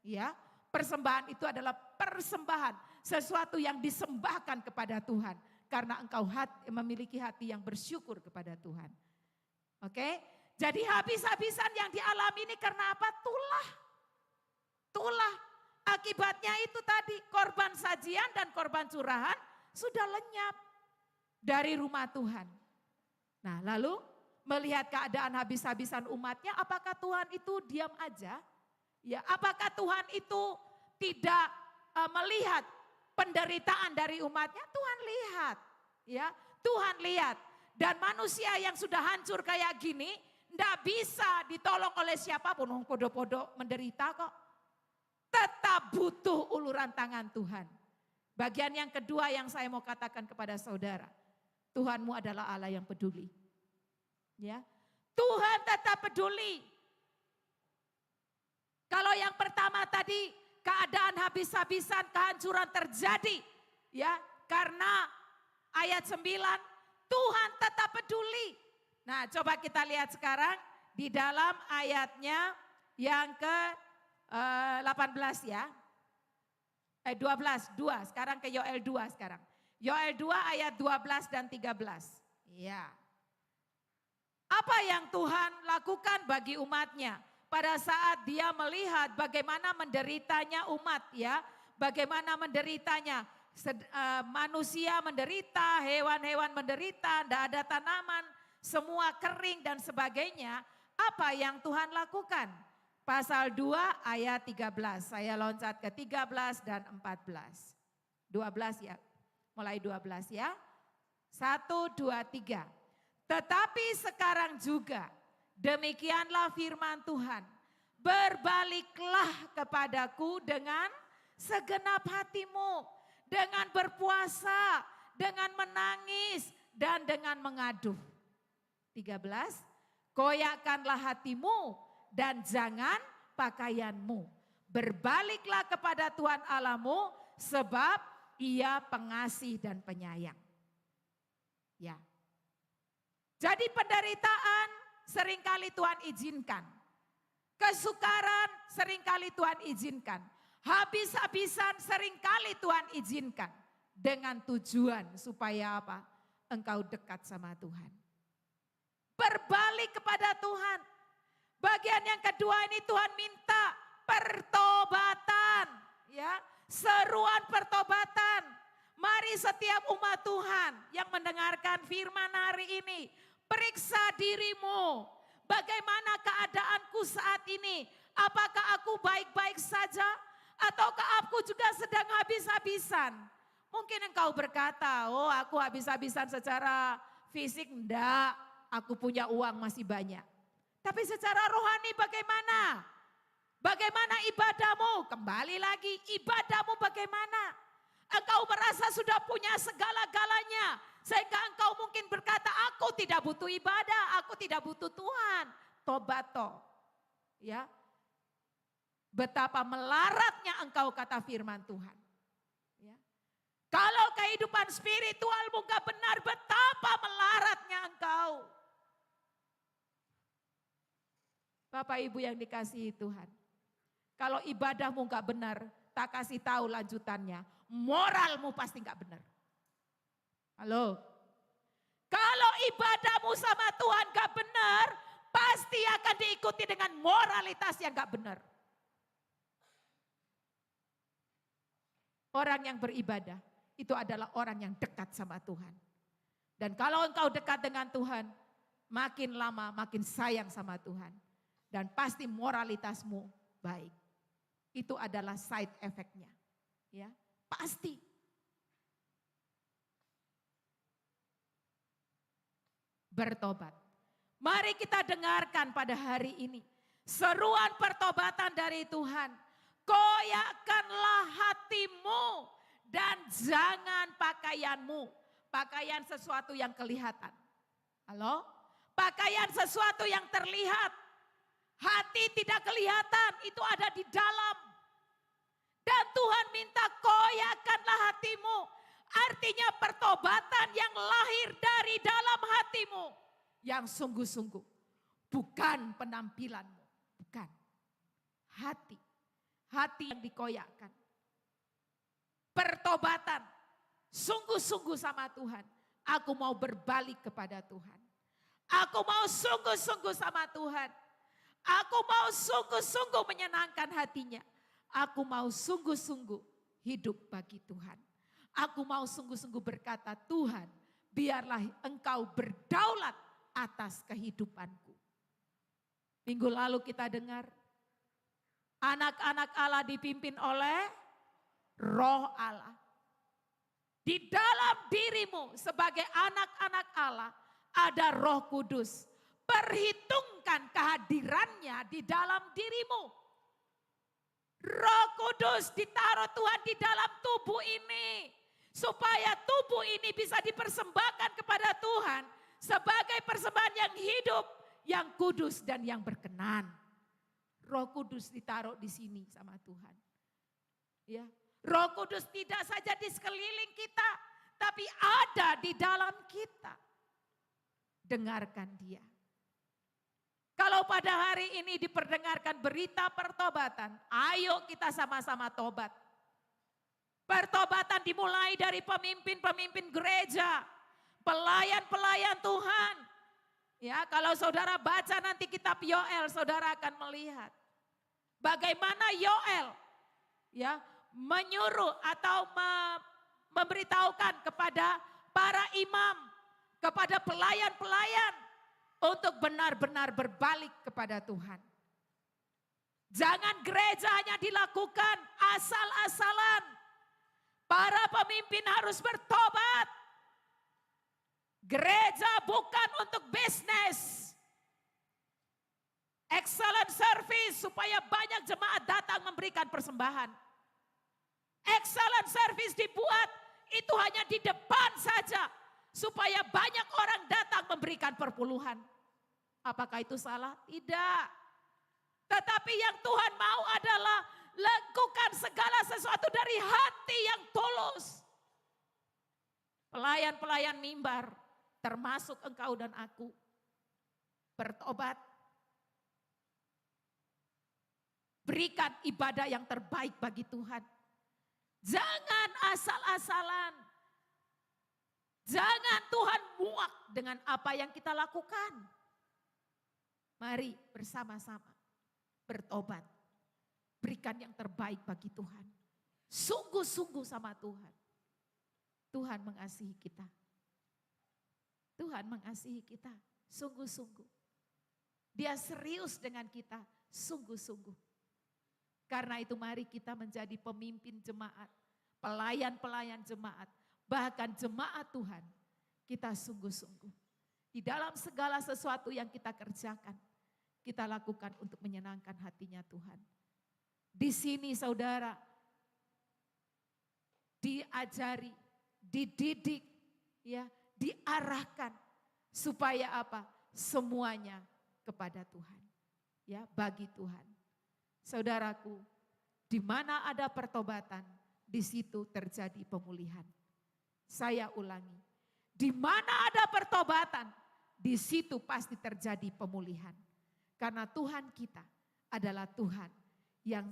Ya, persembahan itu adalah persembahan. Sesuatu yang disembahkan kepada Tuhan. Karena engkau memiliki hati yang bersyukur kepada Tuhan. Oke, jadi habis-habisan yang dialami ini karena apa? Tulah. Akibatnya itu tadi korban sajian dan korban curahan sudah lenyap dari rumah Tuhan. Nah lalu melihat keadaan habis-habisan umatnya, apakah Tuhan itu diam aja? Ya, apakah Tuhan itu tidak melihat penderitaan dari umatnya? Tuhan lihat, ya, Tuhan lihat. Dan manusia yang sudah hancur kayak gini, ndak bisa ditolong oleh siapapun. Podo-podo menderita kok. Tetap butuh uluran tangan Tuhan. Bagian yang kedua yang saya mau katakan kepada saudara, Tuhanmu adalah Allah yang peduli. Ya, Tuhan tetap peduli. Kalau yang pertama tadi keadaan habis-habisan, kehancuran terjadi, ya, karena ayat 9 Tuhan tetap peduli. Nah, coba kita lihat sekarang di dalam ayatnya yang ke 18 ya. 12, sekarang ke Yoel 2 sekarang. Yoel 2 ayat 12 dan 13. Ya. Apa yang Tuhan lakukan bagi umatnya pada saat dia melihat bagaimana menderitanya umat ya. Bagaimana menderitanya manusia menderita, hewan-hewan menderita, tidak ada tanaman, semua kering dan sebagainya. Apa yang Tuhan lakukan? Pasal 2 ayat 13, saya loncat ke 13 dan 14. 12 ya, mulai 12 ya. 1, 2, 3. Tetapi sekarang juga demikianlah firman Tuhan. Berbaliklah kepadaku dengan segenap hatimu. Dengan berpuasa, dengan menangis dan dengan mengaduh. 13, koyakkanlah hatimu dan jangan pakaianmu. Berbaliklah kepada Tuhan Allahmu sebab Ia pengasih dan penyayang. Ya. Jadi penderitaan seringkali Tuhan izinkan. Kesukaran seringkali Tuhan izinkan. Habis-habisan seringkali Tuhan izinkan. Dengan tujuan supaya apa? Engkau dekat sama Tuhan. Berbalik kepada Tuhan. Bagian yang kedua ini Tuhan minta pertobatan. Ya, seruan pertobatan. Mari setiap umat Tuhan yang mendengarkan firman hari ini. Periksa dirimu. Bagaimana keadaanku saat ini? Apakah aku baik-baik saja? Ataukah aku juga sedang habis-habisan? Mungkin engkau berkata, oh aku habis-habisan secara fisik. Enggak, aku punya uang masih banyak. Tapi secara rohani bagaimana? Bagaimana ibadahmu? Kembali lagi, ibadahmu bagaimana? Engkau merasa sudah punya segala-galanya. Sehingga engkau mungkin berkata, aku tidak butuh ibadah, aku tidak butuh Tuhan. Tobat toh. Ya. Betapa melaratnya engkau kata firman Tuhan. Ya. Kalau kehidupan spiritualmu gak benar, betapa melaratnya engkau. Bapak Ibu yang dikasihi Tuhan. Kalau ibadahmu gak benar, tak kasih tahu lanjutannya. Moralmu pasti gak benar. Halo. Kalau ibadahmu sama Tuhan gak benar, pasti akan diikuti dengan moralitas yang gak benar. Orang yang beribadah itu adalah orang yang dekat sama Tuhan. Dan kalau engkau dekat dengan Tuhan, makin lama makin sayang sama Tuhan. Dan pasti moralitasmu baik. Itu adalah side effect-nya. Ya, pasti. Bertobat. Mari kita dengarkan pada hari ini seruan pertobatan dari Tuhan. Koyakkanlah hatimu dan jangan pakaianmu. Pakaian sesuatu yang kelihatan. Halo? Pakaian sesuatu yang terlihat. Hati tidak kelihatan, itu ada di dalam. Dan Tuhan minta koyakkanlah hatimu. Artinya pertobatan yang lahir dari dalam hatimu. Yang sungguh-sungguh. Bukan penampilanmu. Bukan. Hati. Hati yang dikoyakkan. Pertobatan. Sungguh-sungguh sama Tuhan. Aku mau berbalik kepada Tuhan. Aku mau sungguh-sungguh sama Tuhan. Aku mau sungguh-sungguh menyenangkan hatinya. Aku mau sungguh-sungguh hidup bagi Tuhan. Aku mau sungguh-sungguh berkata, Tuhan, biarlah Engkau berdaulat atas kehidupanku. Minggu lalu kita dengar, anak-anak Allah dipimpin oleh Roh Allah. Di dalam dirimu sebagai anak-anak Allah ada Roh Kudus. Perhitungkan kehadirannya di dalam dirimu. Roh Kudus ditaruh Tuhan di dalam tubuh ini. Supaya tubuh ini bisa dipersembahkan kepada Tuhan. Sebagai persembahan yang hidup, yang kudus dan yang berkenan. Roh Kudus ditaruh di sini sama Tuhan. Ya, Roh Kudus tidak saja di sekeliling kita, tapi ada di dalam kita. Dengarkan dia. Kalau pada hari ini diperdengarkan berita pertobatan, ayo kita sama-sama tobat. Pertobatan dimulai dari pemimpin-pemimpin gereja, pelayan-pelayan Tuhan. Ya, kalau saudara baca nanti kitab Yoel, saudara akan melihat bagaimana Yoel ya menyuruh atau memberitahukan kepada para imam, kepada pelayan-pelayan untuk benar-benar berbalik kepada Tuhan. Jangan gereja hanya dilakukan asal-asalan. Para pemimpin harus bertobat. Gereja bukan untuk bisnis. Excellent service supaya banyak jemaat datang memberikan persembahan. Excellent service dibuat itu hanya di depan saja. Supaya banyak orang datang memberikan perpuluhan. Apakah itu salah? Tidak. Tetapi yang Tuhan mau adalah lakukan segala sesuatu dari hati yang tulus. Pelayan-pelayan mimbar, termasuk engkau dan aku, bertobat. Berikan ibadah yang terbaik bagi Tuhan. Jangan asal-asalan. Jangan Tuhan muak dengan apa yang kita lakukan. Mari bersama-sama bertobat. Berikan yang terbaik bagi Tuhan. Sungguh-sungguh sama Tuhan. Tuhan mengasihi kita. Tuhan mengasihi kita. Sungguh-sungguh. Dia serius dengan kita. Sungguh-sungguh. Karena itu mari kita menjadi pemimpin jemaat. Pelayan-pelayan jemaat. Bahkan jemaat Tuhan, kita sungguh-sungguh. Di dalam segala sesuatu yang kita kerjakan, kita lakukan untuk menyenangkan hatinya Tuhan. Di sini saudara, diajari, dididik, ya, diarahkan. Supaya apa? Semuanya kepada Tuhan. Ya, bagi Tuhan. Saudaraku, di mana ada pertobatan, di situ terjadi pemulihan. Saya ulangi, di mana ada pertobatan, di situ pasti terjadi pemulihan. Karena Tuhan kita adalah Tuhan yang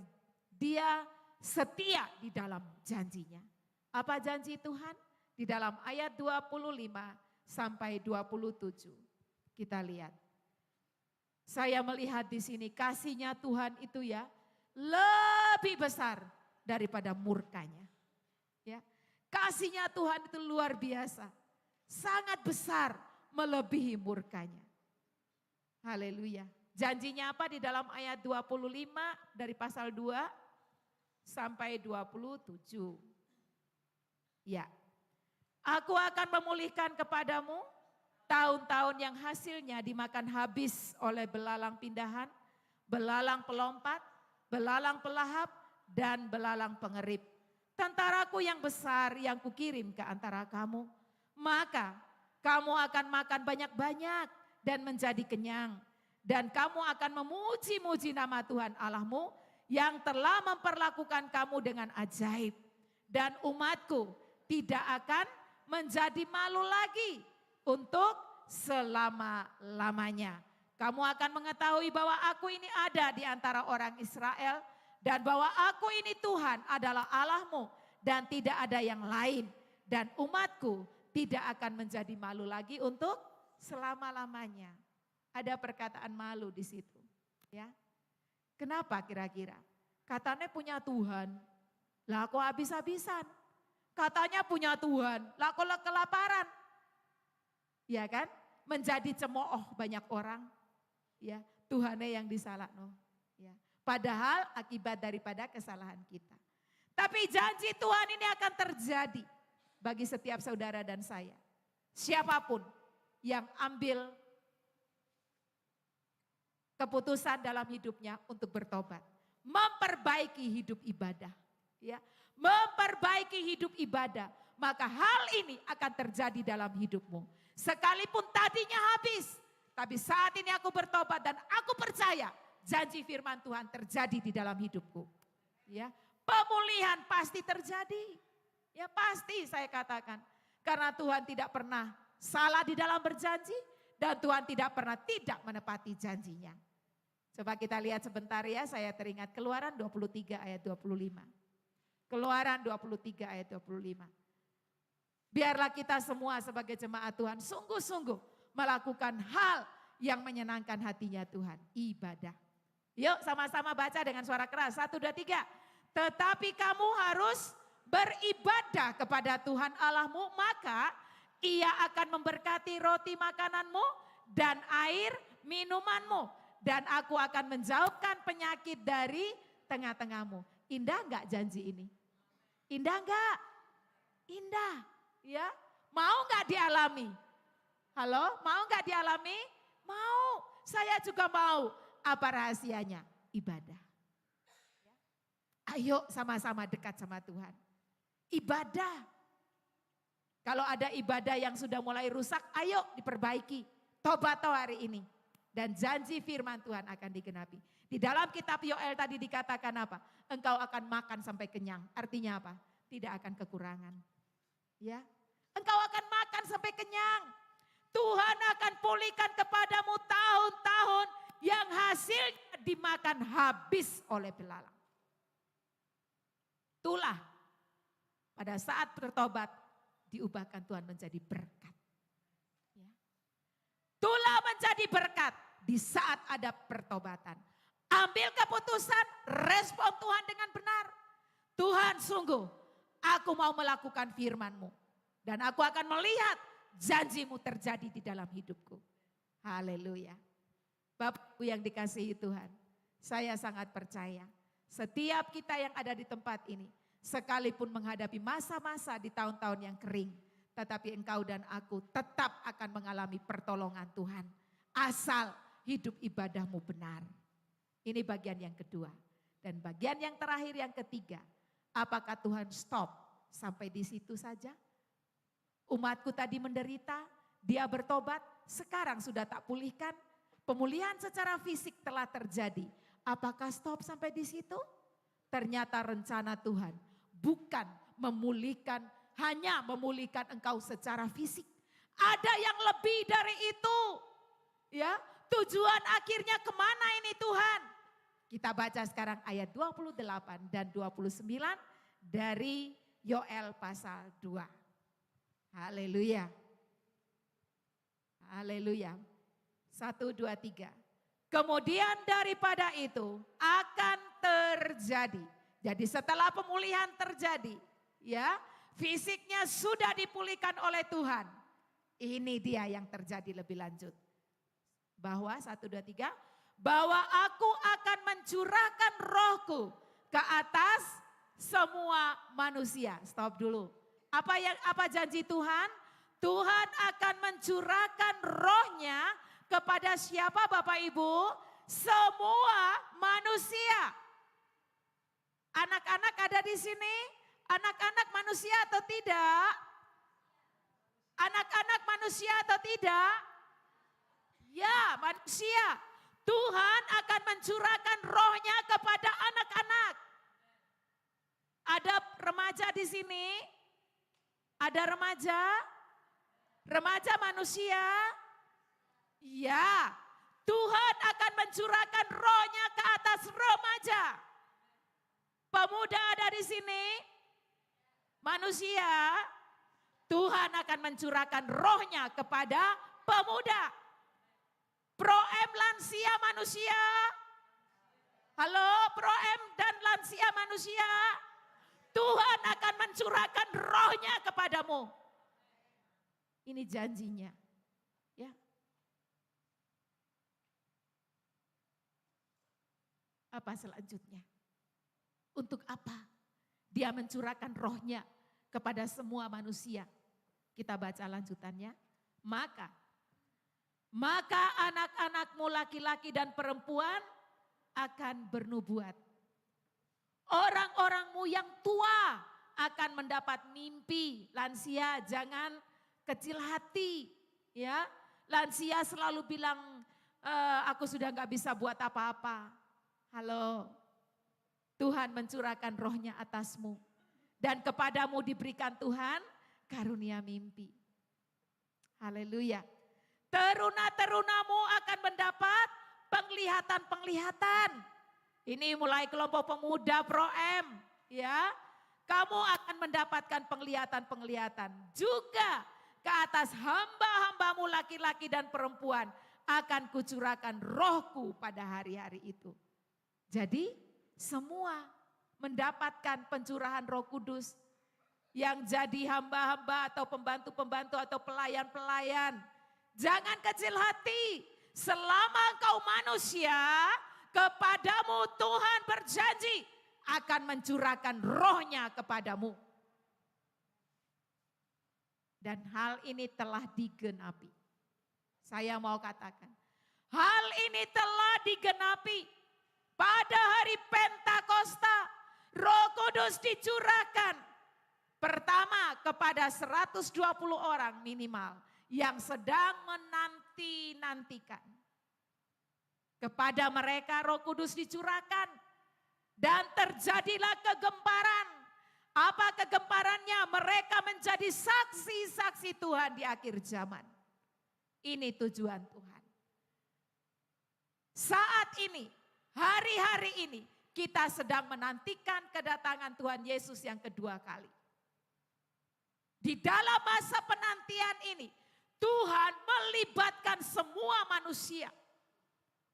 Dia setia di dalam janjinya. Apa janji Tuhan? Di dalam ayat 25 sampai 27. Kita lihat. Saya melihat di sini kasihnya Tuhan itu ya lebih besar daripada murkanya. Ya. Kasihnya Tuhan itu luar biasa. Sangat besar melebihi murkanya. Haleluya. Janjinya apa di dalam ayat 25 dari pasal 2 sampai 27. Ya. Aku akan memulihkan kepadamu tahun-tahun yang hasilnya dimakan habis oleh belalang pindahan, belalang pelompat, belalang pelahap, dan belalang pengerip. Tentaraku yang besar yang kukirim ke antara kamu. Maka kamu akan makan banyak-banyak dan menjadi kenyang. Dan kamu akan memuji-muji nama Tuhan Allahmu yang telah memperlakukan kamu dengan ajaib. Dan umatku tidak akan menjadi malu lagi untuk selama-lamanya. Kamu akan mengetahui bahwa aku ini ada di antara orang Israel. Dan bahwa aku ini Tuhan adalah Allahmu dan tidak ada yang lain. Dan umatku tidak akan menjadi malu lagi untuk selama-lamanya. Ada perkataan malu di situ. Ya. Kenapa kira-kira? Katanya punya Tuhan, lah kok habis-habisan. Katanya punya Tuhan, lah kok kelaparan. Ya kan? Menjadi cemooh banyak orang. Ya, Tuhannya yang disalahno. Ya. Padahal akibat daripada kesalahan kita. Tapi janji Tuhan ini akan terjadi bagi setiap saudara dan saya. Siapapun yang ambil keputusan dalam hidupnya untuk bertobat. Memperbaiki hidup ibadah. Ya, memperbaiki hidup ibadah. Maka hal ini akan terjadi dalam hidupmu. Sekalipun tadinya habis. Tapi saat ini aku bertobat dan aku percaya janji firman Tuhan terjadi di dalam hidupku. Ya, pemulihan pasti terjadi. Ya pasti saya katakan. Karena Tuhan tidak pernah salah di dalam berjanji. Dan Tuhan tidak pernah tidak menepati janjinya. Coba kita lihat sebentar ya, saya teringat Keluaran 23 ayat 25. Keluaran 23 ayat 25. Biarlah kita semua sebagai jemaat Tuhan sungguh-sungguh melakukan hal yang menyenangkan hatinya Tuhan. Ibadah. Yuk sama-sama baca dengan suara keras. 1, 2, 3. Tetapi kamu harus beribadah kepada Tuhan Allahmu, maka Ia akan memberkati roti makananmu dan air minumanmu. Dan aku akan menjauhkan penyakit dari tengah-tengahmu. Indah enggak janji ini? Indah enggak? Indah. Ya, mau enggak dialami? Halo, mau enggak dialami? Mau, saya juga mau. Apa rahasianya? Ibadah. Ayo sama-sama dekat sama Tuhan. Ibadah. Kalau ada ibadah yang sudah mulai rusak, ayo diperbaiki. Tobat hari ini. Dan janji firman Tuhan akan digenapi. Di dalam kitab Yoel tadi dikatakan apa? Engkau akan makan sampai kenyang. Artinya apa? Tidak akan kekurangan. Ya, engkau akan makan sampai kenyang. Tuhan akan pulihkan kepadamu tahun-tahun yang hasilnya dimakan habis oleh belalang. Itulah pada saat bertobat diubahkan Tuhan menjadi berkat. Ya. Itulah menjadi berkat di saat ada pertobatan. Ambil keputusan, respon Tuhan dengan benar. Tuhan sungguh, aku mau melakukan firman-Mu. Dan aku akan melihat janji-Mu terjadi di dalam hidupku. Haleluya. Bapak yang dikasihi Tuhan, saya sangat percaya. Setiap kita yang ada di tempat ini, sekalipun menghadapi masa-masa di tahun-tahun yang kering, tetapi engkau dan aku tetap akan mengalami pertolongan Tuhan. Asal hidup ibadahmu benar. Ini bagian yang kedua. Dan bagian yang terakhir yang ketiga, apakah Tuhan stop sampai di situ saja? Umatku tadi menderita, dia bertobat, sekarang sudah tak pulihkan. Pemulihan secara fisik telah terjadi. Apakah stop sampai di situ? Ternyata rencana Tuhan bukan memulihkan, hanya memulihkan engkau secara fisik. Ada yang lebih dari itu. Ya, tujuan akhirnya kemana ini Tuhan? Kita baca sekarang ayat 28 dan 29 dari Yoel pasal 2. Haleluya. Haleluya. 1, 2, 3. Kemudian daripada itu akan terjadi. Jadi setelah pemulihan terjadi, ya, fisiknya sudah dipulihkan oleh Tuhan. Ini dia yang terjadi lebih lanjut. Bahwa 1, 2, 3, bahwa aku akan mencurahkan rohku ke atas semua manusia. Stop dulu. Apa janji Tuhan? Tuhan akan mencurahkan rohnya kepada siapa Bapak Ibu? Semua manusia. Anak-anak ada di sini? Anak-anak manusia atau tidak? Anak-anak manusia atau tidak? Ya, manusia. Tuhan akan mencurahkan rohnya kepada anak-anak. Ada remaja di sini? Ada remaja? Remaja manusia? Ya, Tuhan akan mencurahkan rohnya ke atas remaja. Pemuda ada di sini? Manusia? Tuhan akan mencurahkan rohnya kepada pemuda. Pro-M lansia manusia? Halo, Pro-M dan lansia manusia? Tuhan akan mencurahkan rohnya kepadamu. Ini janjinya. Ya. Apa selanjutnya? Untuk apa dia mencurahkan rohnya kepada semua manusia? Kita baca lanjutannya. Maka anak-anakmu laki-laki dan perempuan akan bernubuat. Orang-orangmu yang tua akan mendapat mimpi. Lansia jangan kecil hati. Ya, lansia selalu bilang, aku sudah gak bisa buat apa-apa. Halo, Tuhan mencurahkan rohnya atasmu. Dan kepadamu diberikan Tuhan karunia mimpi. Haleluya. Teruna-terunamu akan mendapat penglihatan-penglihatan. Ini mulai kelompok pemuda Pro-M, ya. Kamu akan mendapatkan penglihatan-penglihatan. Juga ke atas hamba-hambamu laki-laki dan perempuan akan kucurahkan rohku pada hari-hari itu. Jadi semua mendapatkan pencurahan Roh Kudus. Yang jadi hamba-hamba atau pembantu-pembantu atau pelayan-pelayan. Jangan kecil hati, selama engkau manusia, kepadamu Tuhan berjanji akan mencurahkan rohnya kepadamu. Dan hal ini telah digenapi. Saya mau katakan, hal ini telah digenapi pada hari Pentakosta. Roh Kudus dicurahkan pertama kepada 120 orang minimal yang sedang menanti-nantikan. Kepada mereka Roh Kudus dicurahkan dan terjadilah kegemparan. Apa kegemparannya? Mereka menjadi saksi-saksi Tuhan di akhir zaman. Ini tujuan Tuhan. Saat ini, hari-hari ini, kita sedang menantikan kedatangan Tuhan Yesus yang kedua kali. Di dalam masa penantian ini, Tuhan melibatkan semua manusia.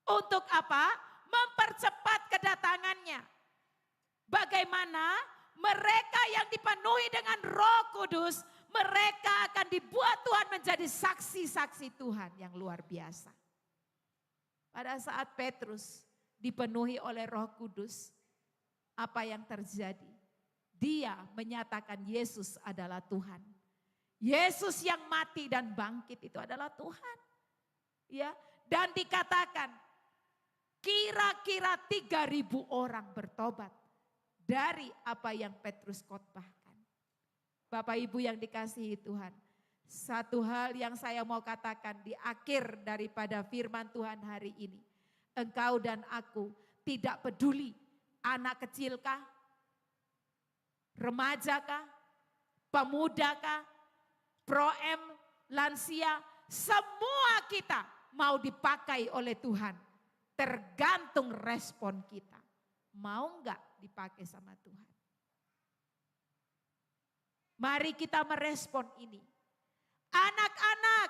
Untuk apa? Mempercepat kedatangannya. Bagaimana? Mereka yang dipenuhi dengan Roh Kudus, mereka akan dibuat Tuhan menjadi saksi-saksi Tuhan yang luar biasa. Pada saat Petrus dipenuhi oleh Roh Kudus, apa yang terjadi? Dia menyatakan Yesus adalah Tuhan. Yesus yang mati dan bangkit itu adalah Tuhan. Ya, dan dikatakan kira-kira 3.000 orang bertobat dari apa yang Petrus khotbahkan. Bapak Ibu yang dikasihi Tuhan, satu hal yang saya mau katakan di akhir daripada firman Tuhan hari ini. Engkau dan aku tidak peduli anak kecilkah, remajakah, pemudakah, Pro-M, lansia, semua kita mau dipakai oleh Tuhan. Tergantung respon kita. Mau enggak dipakai sama Tuhan? Mari kita merespon ini. Anak-anak,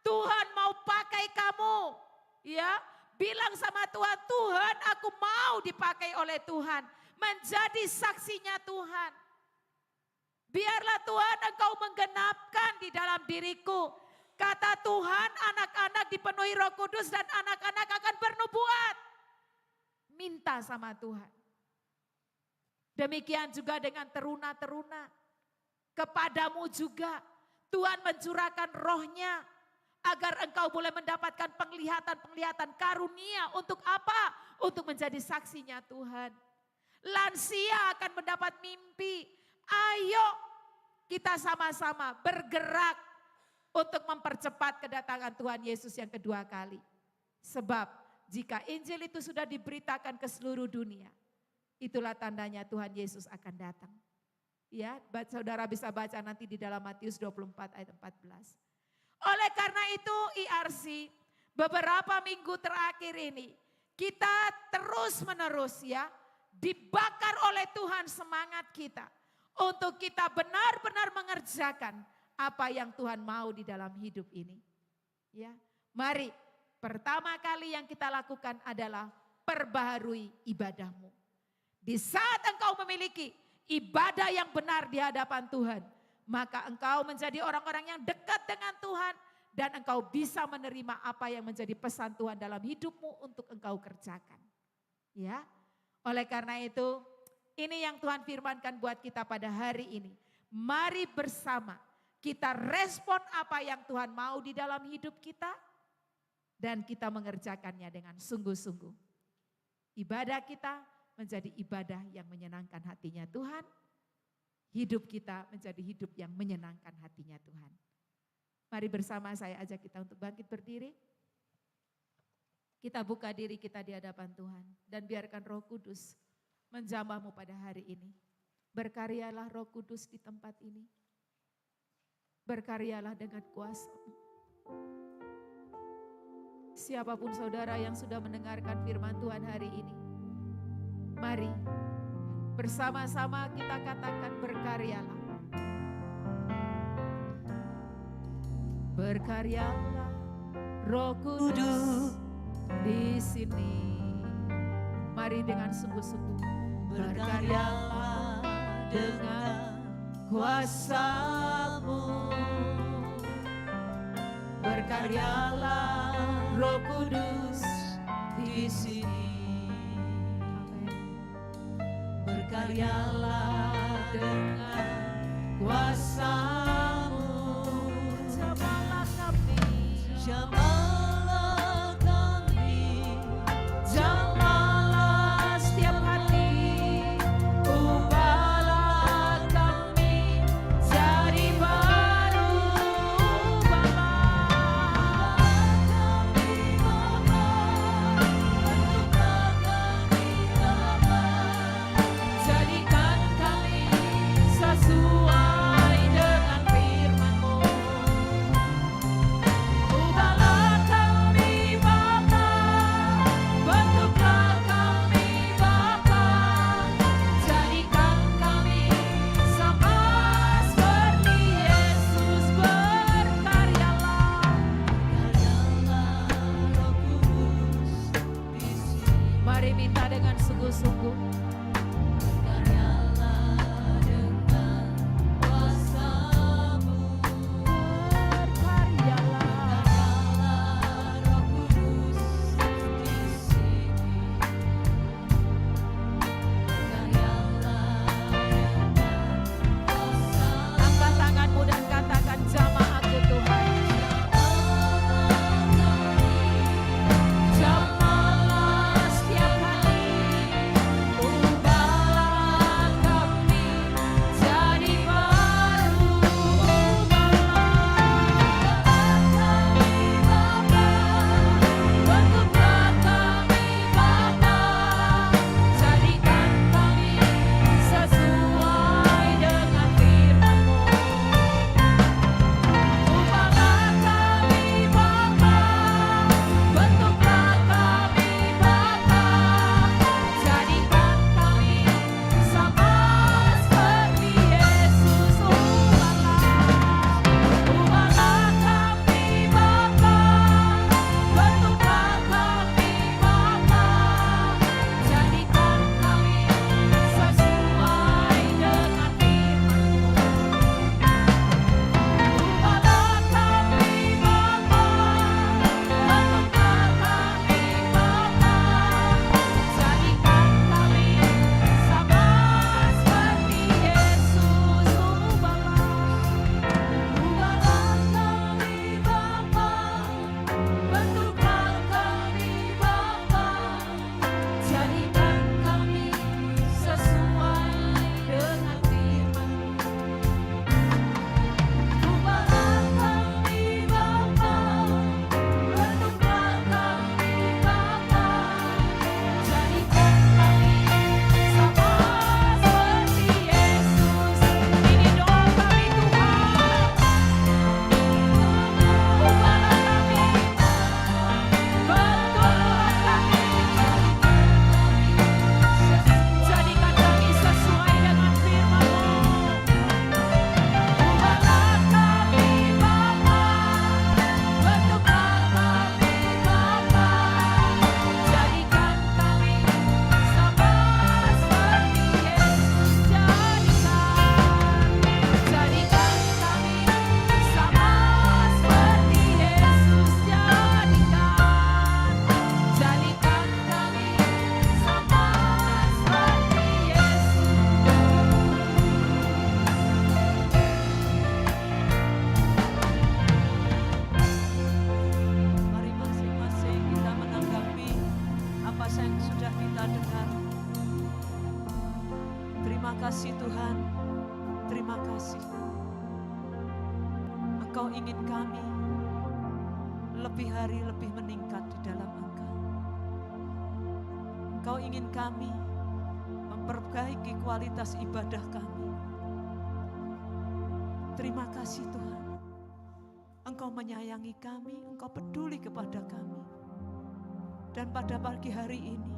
Tuhan mau pakai kamu. Ya, bilang sama Tuhan, Tuhan aku mau dipakai oleh Tuhan. Menjadi saksinya Tuhan. Biarlah Tuhan Engkau menggenapkan di dalam diriku. Kata Tuhan, anak-anak dipenuhi Roh Kudus dan anak-anak akan bernubuat. Minta sama Tuhan. Demikian juga dengan teruna-teruna. Kepadamu juga Tuhan mencurahkan rohnya. Agar engkau boleh mendapatkan penglihatan-penglihatan karunia. Untuk apa? Untuk menjadi saksinya Tuhan. Lansia akan mendapat mimpi. Ayo kita sama-sama bergerak untuk mempercepat kedatangan Tuhan Yesus yang kedua kali. Sebab jika Injil itu sudah diberitakan ke seluruh dunia, itulah tandanya Tuhan Yesus akan datang. Ya, saudara bisa baca nanti di dalam Matius 24 ayat 14. Oleh karena itu IRC beberapa minggu terakhir ini kita terus menerus ya dibakar oleh Tuhan semangat kita. Untuk kita benar-benar mengerjakan apa yang Tuhan mau di dalam hidup ini. Ya, mari pertama kali yang kita lakukan adalah perbaharui ibadahmu. Di saat engkau memiliki ibadah yang benar di hadapan Tuhan, maka engkau menjadi orang-orang yang dekat dengan Tuhan dan engkau bisa menerima apa yang menjadi pesan Tuhan dalam hidupmu untuk engkau kerjakan. Ya, oleh karena itu ini yang Tuhan firmankan buat kita pada hari ini. Mari bersama kita respon apa yang Tuhan mau di dalam hidup kita dan kita mengerjakannya dengan sungguh-sungguh. Ibadah kita menjadi ibadah yang menyenangkan hatinya Tuhan. Hidup kita menjadi hidup yang menyenangkan hatinya Tuhan. Mari bersama saya ajak kita untuk bangkit berdiri. Kita buka diri kita di hadapan Tuhan dan biarkan Roh Kudus menjamahmu pada hari ini. Berkaryalah Roh Kudus di tempat ini. Berkaryalah dengan kuasa-Mu. Siapapun saudara yang sudah mendengarkan firman Tuhan hari ini, mari bersama-sama kita katakan berkaryalah. Berkaryalah Roh Kudus di sini. Mari dengan sungguh-sungguh. Berkaryalah dengan kuasa-Mu. Berkaryalah Roh Kudus di sini. Berkaryalah dengan kuasa-Mu. Jamalah kami, jamalah kami, jamalah setiap hati, ubahlah kami jadi baru, ubahlah kami Bapa, bentuklah kami Bapa, jadikan kami sesuai dengan firman-Mu. Ubahlah
Terima kasih Tuhan, terima kasih. Engkau ingin kami lebih hari lebih meningkat di dalam Engkau. Engkau ingin kami memperbaiki kualitas ibadah kami. Terima kasih Tuhan. Engkau menyayangi kami, Engkau peduli kepada kami. Dan pada pagi hari ini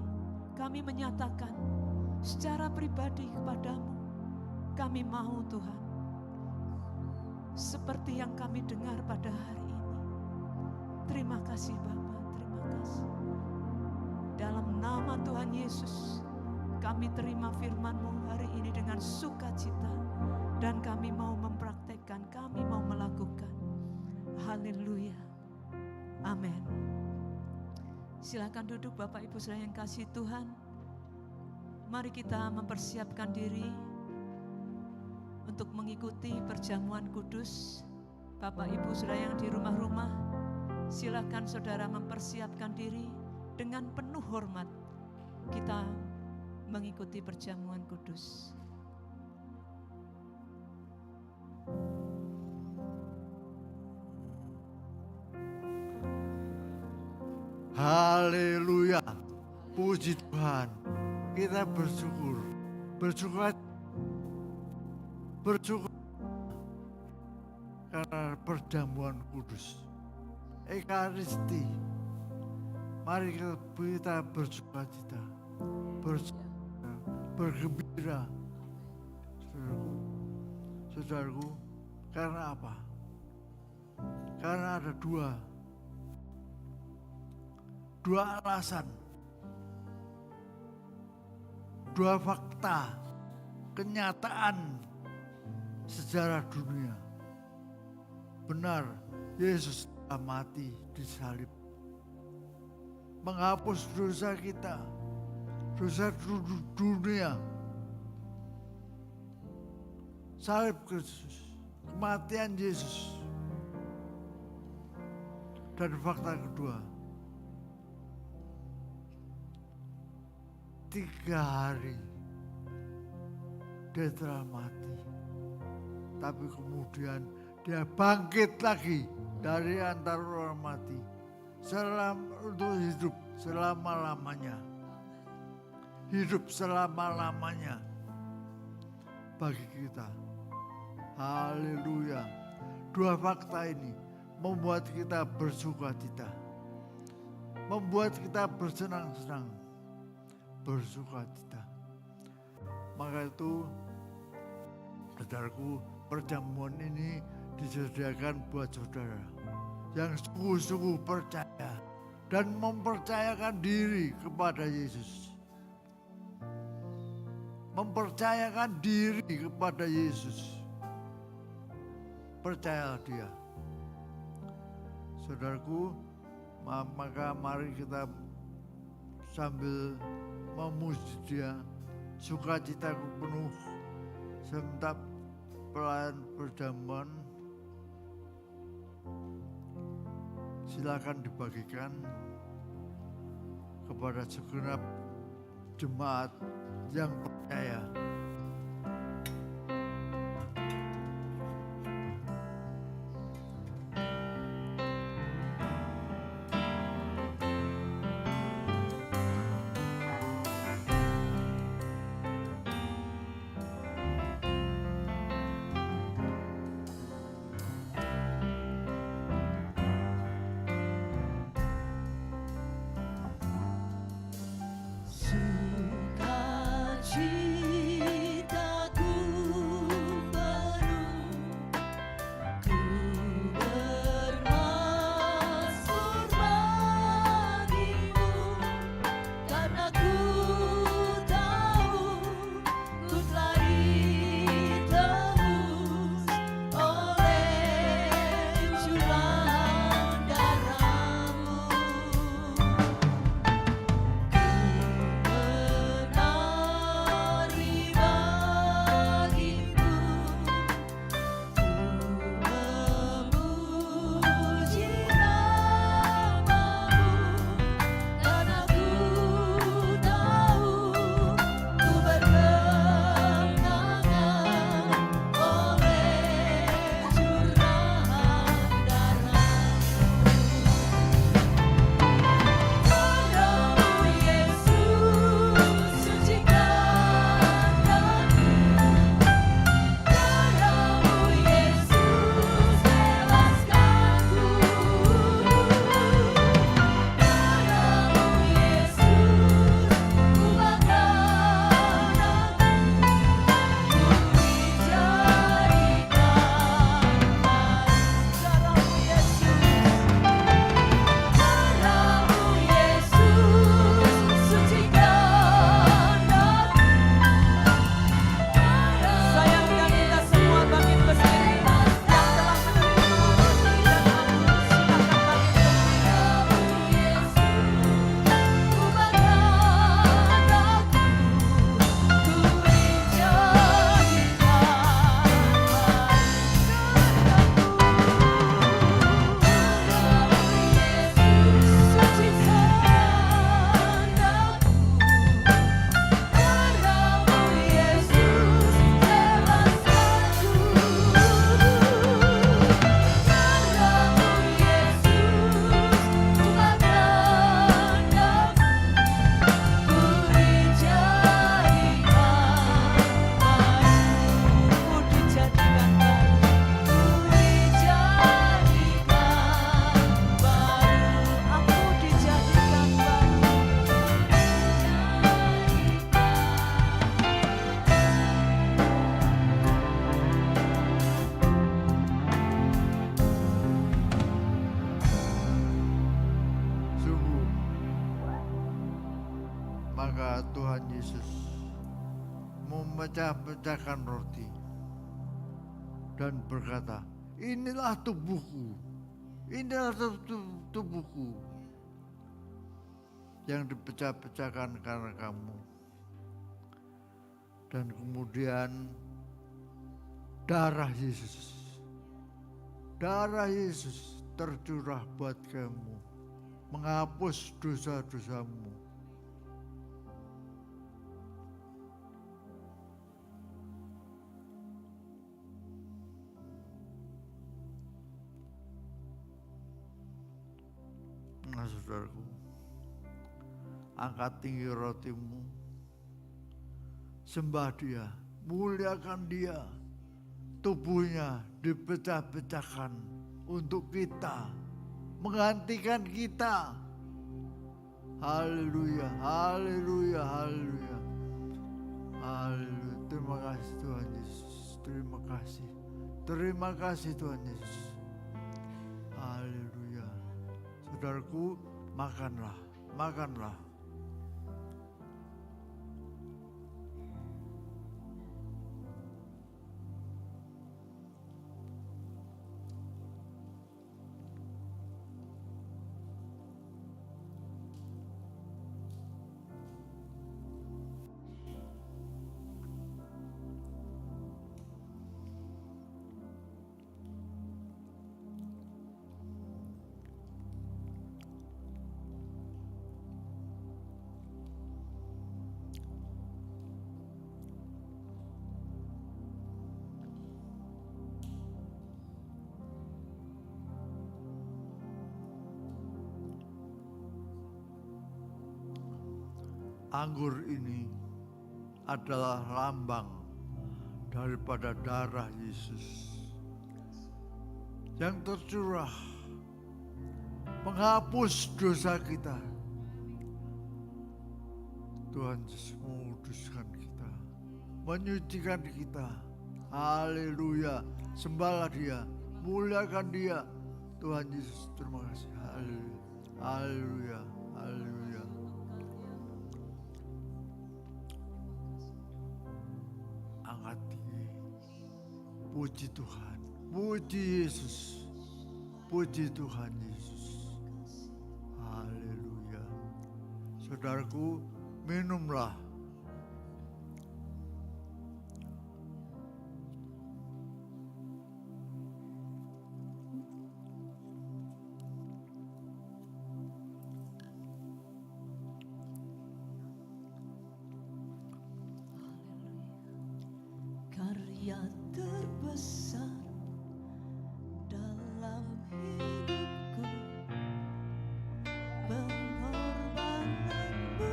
kami menyatakan secara pribadi kepadamu, kami mau Tuhan, seperti yang kami dengar pada hari ini. Terima kasih Bapa, terima kasih. Dalam nama Tuhan Yesus, kami terima firman-Mu hari ini dengan sukacita. Dan kami mau mempraktekkan, kami mau melakukan. Haleluya. Amin. Silakan duduk Bapak Ibu Saudara yang kasih Tuhan. Mari kita mempersiapkan diri untuk mengikuti perjamuan kudus. Bapak Ibu Saudara yang di rumah-rumah, silakan saudara mempersiapkan diri dengan penuh hormat. Kita mengikuti perjamuan kudus.
Haleluya, puji Tuhan. Kita bersyukur karena perjamuan kudus, Ekaristi. Mari kita bersukacita, bergembira, saudaraku. Karena apa? Karena ada dua alasan, dua fakta, kenyataan sejarah dunia. Benar, Yesus telah mati di salib, menghapus dosa kita, dosa dunia. Salib Kristus, kematian Yesus. Dan fakta kedua, 3 hari dia telah mati, tapi kemudian dia bangkit lagi dari antara orang mati untuk hidup selama-lamanya. Hidup selama-lamanya bagi kita. Haleluya. 2 fakta ini membuat kita bersukacita, membuat kita bersenang-senang, bersukacita. Maka itu, saudaraku, perjamuan ini disediakan buat saudara yang sungguh-sungguh percaya dan mempercayakan diri kepada Yesus. Mempercayakan diri kepada Yesus. Percayalah Dia. Saudaraku, maka mari kita sambil memuji Dia, sukacitaku penuh, sementara pelayan perjamuan silakan dibagikan kepada segenap jemaat yang percaya.
Sukacita
Tuhan Yesus memecah-pecahkan roti dan berkata, inilah tubuhku, inilah tubuhku yang dipecah-pecahkan karena kamu. Dan kemudian darah Yesus tercurah buat kamu, menghapus dosa-dosamu. Nah, saudaraku, angkat tinggi rotimu, sembah Dia, muliakan Dia. Tubuhnya dipecah-pecahkan untuk kita, menggantikan kita. Haleluya, haleluya, haleluya, haleluya. Terima kasih Tuhan Yesus, terima kasih, terima kasih Tuhan Yesus. Haleluya. Saudaraku, makanlah, makanlah. Anggur ini adalah lambang daripada darah Yesus yang tercurah menghapus dosa kita. Tuhan Yesus menguduskan kita, menyucikan kita. Haleluya, sembahlah Dia, muliakan Dia. Tuhan Yesus, terima kasih. Haleluya, haleluya, haleluya. Angkat tinggi, puji Tuhan, puji Yesus, puji Tuhan Yesus. Haleluya. Saudaraku, minumlah.
Karya terbesar dalam hidupku, pengorbananmu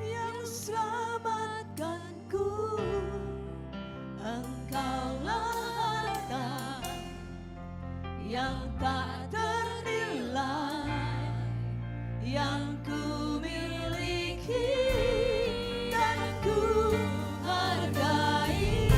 yang selamatkanku. Engkaulah harta yang tak ternilai yang ku miliki dan ku hargai.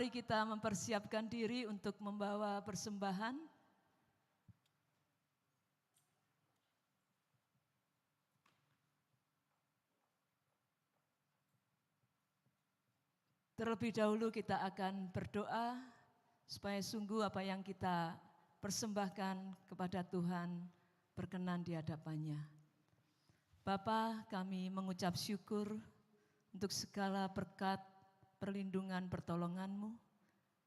Mari kita mempersiapkan diri untuk membawa persembahan. Terlebih dahulu kita akan berdoa supaya sungguh apa yang kita persembahkan kepada Tuhan berkenan di hadapannya. Bapa, kami mengucap syukur untuk segala berkat, perlindungan, pertolongan-Mu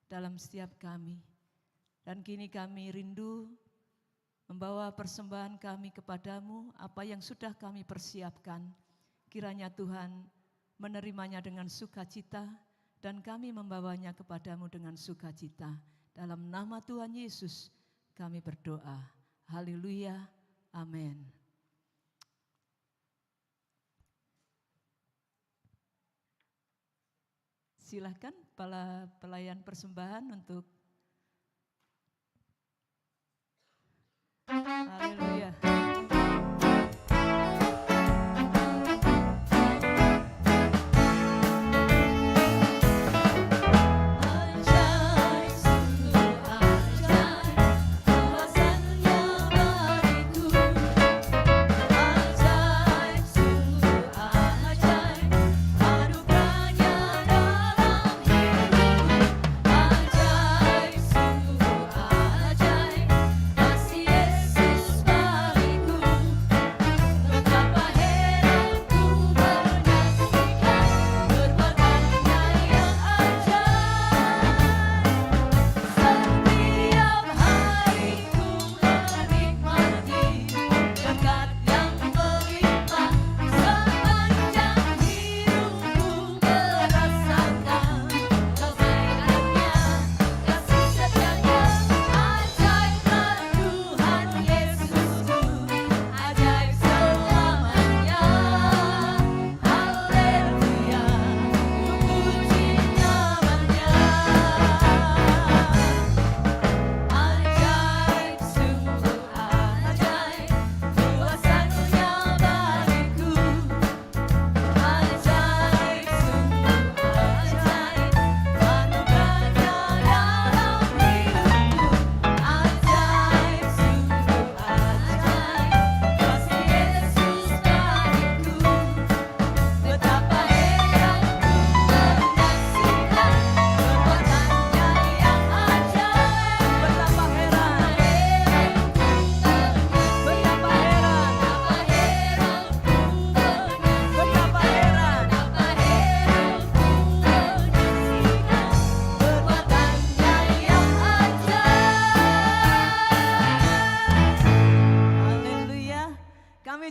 dalam setiap kami. Dan kini kami rindu membawa persembahan kami kepadamu, apa yang sudah kami persiapkan. Kiranya Tuhan menerimanya dengan sukacita, dan kami membawanya kepadamu dengan sukacita. Dalam nama Tuhan Yesus kami berdoa. Haleluya, amin. Silakan para pelayan persembahan untuk haleluya.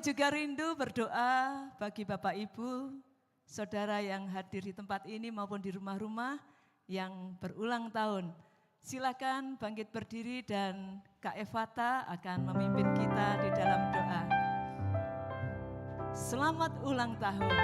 Juga rindu berdoa bagi Bapak Ibu, saudara yang hadir di tempat ini maupun di rumah-rumah yang berulang tahun. Silakan bangkit berdiri dan Kak Evata akan memimpin kita di dalam doa. Selamat ulang tahun.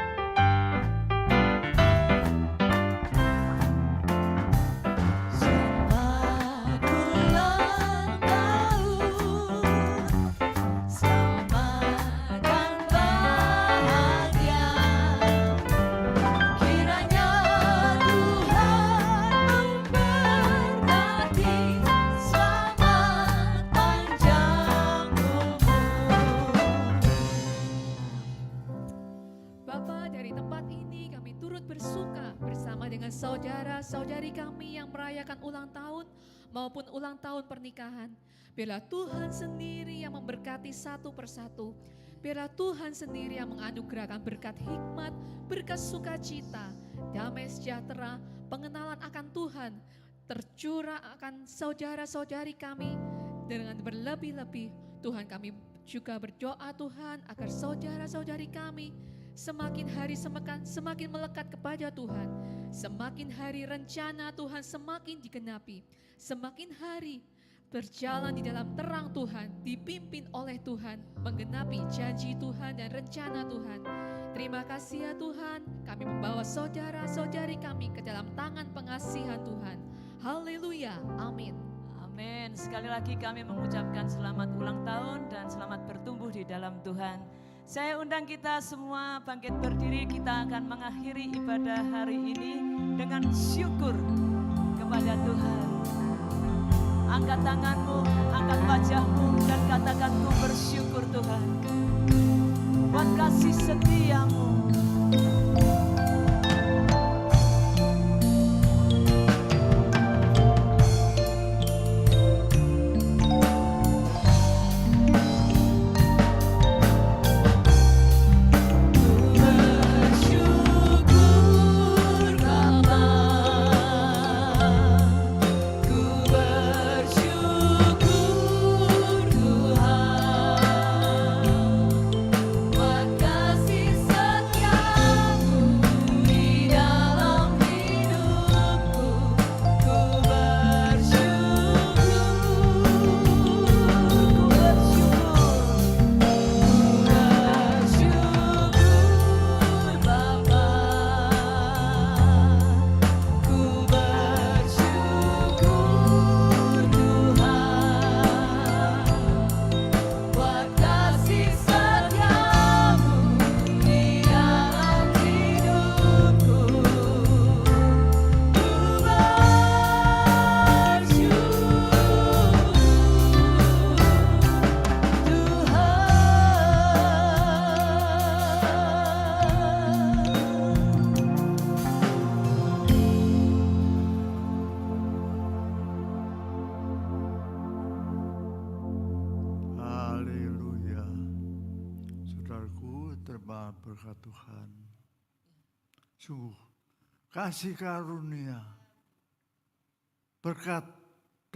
Saudara-saudari kami yang merayakan ulang tahun maupun ulang tahun pernikahan. Biarlah Tuhan sendiri yang memberkati satu persatu. Biarlah Tuhan sendiri yang menganugerahkan berkat hikmat, berkat sukacita, damai sejahtera, pengenalan akan Tuhan tercurah akan saudara-saudari kami dengan berlebih-lebih. Tuhan, kami juga berdoa Tuhan agar saudara-saudari kami semakin hari semakin melekat kepada Tuhan. Semakin hari rencana Tuhan semakin digenapi. Semakin hari berjalan di dalam terang Tuhan, dipimpin oleh Tuhan, menggenapi janji Tuhan dan rencana Tuhan. Terima kasih ya Tuhan, kami membawa saudara-saudari kami ke dalam tangan pengasihan Tuhan. Haleluya, amin.
Amin. Sekali lagi kami mengucapkan selamat ulang tahun dan selamat bertumbuh di dalam Tuhan. Saya undang kita semua bangkit berdiri, kita akan mengakhiri ibadah hari ini dengan syukur. kepada Tuhan. Angkat tanganmu, angkat wajahmu, dan katakan ku bersyukur Tuhan buat kasih setiamu.
Haleluya. Saudaraku, terima berkat Tuhan. Sungguh, kasih karunia, berkat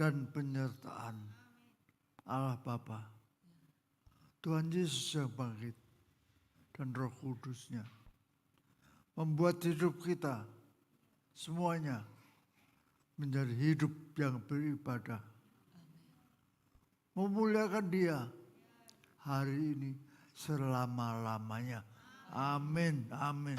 dan penyertaan Allah Bapa, Tuhan Yesus yang bangkit, dan Roh Kudusnya membuat hidup kita semuanya menjadi hidup yang beribadah, memuliakan Dia hari ini selama-lamanya. Amin, amin.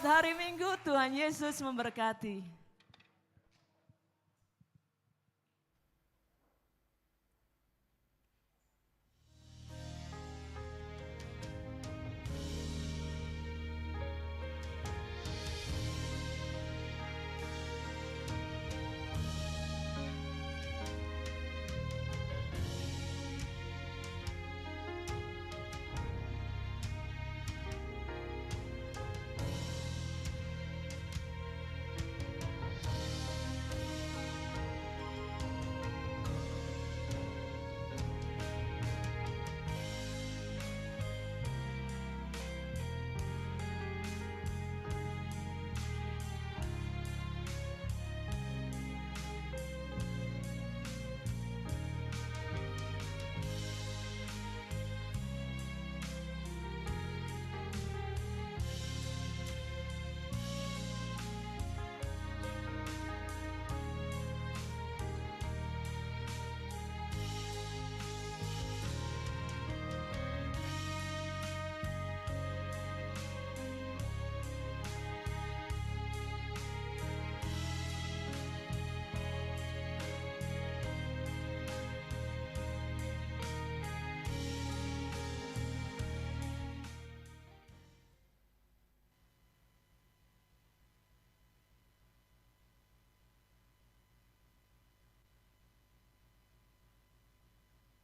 Hari Minggu, Tuhan Yesus memberkati.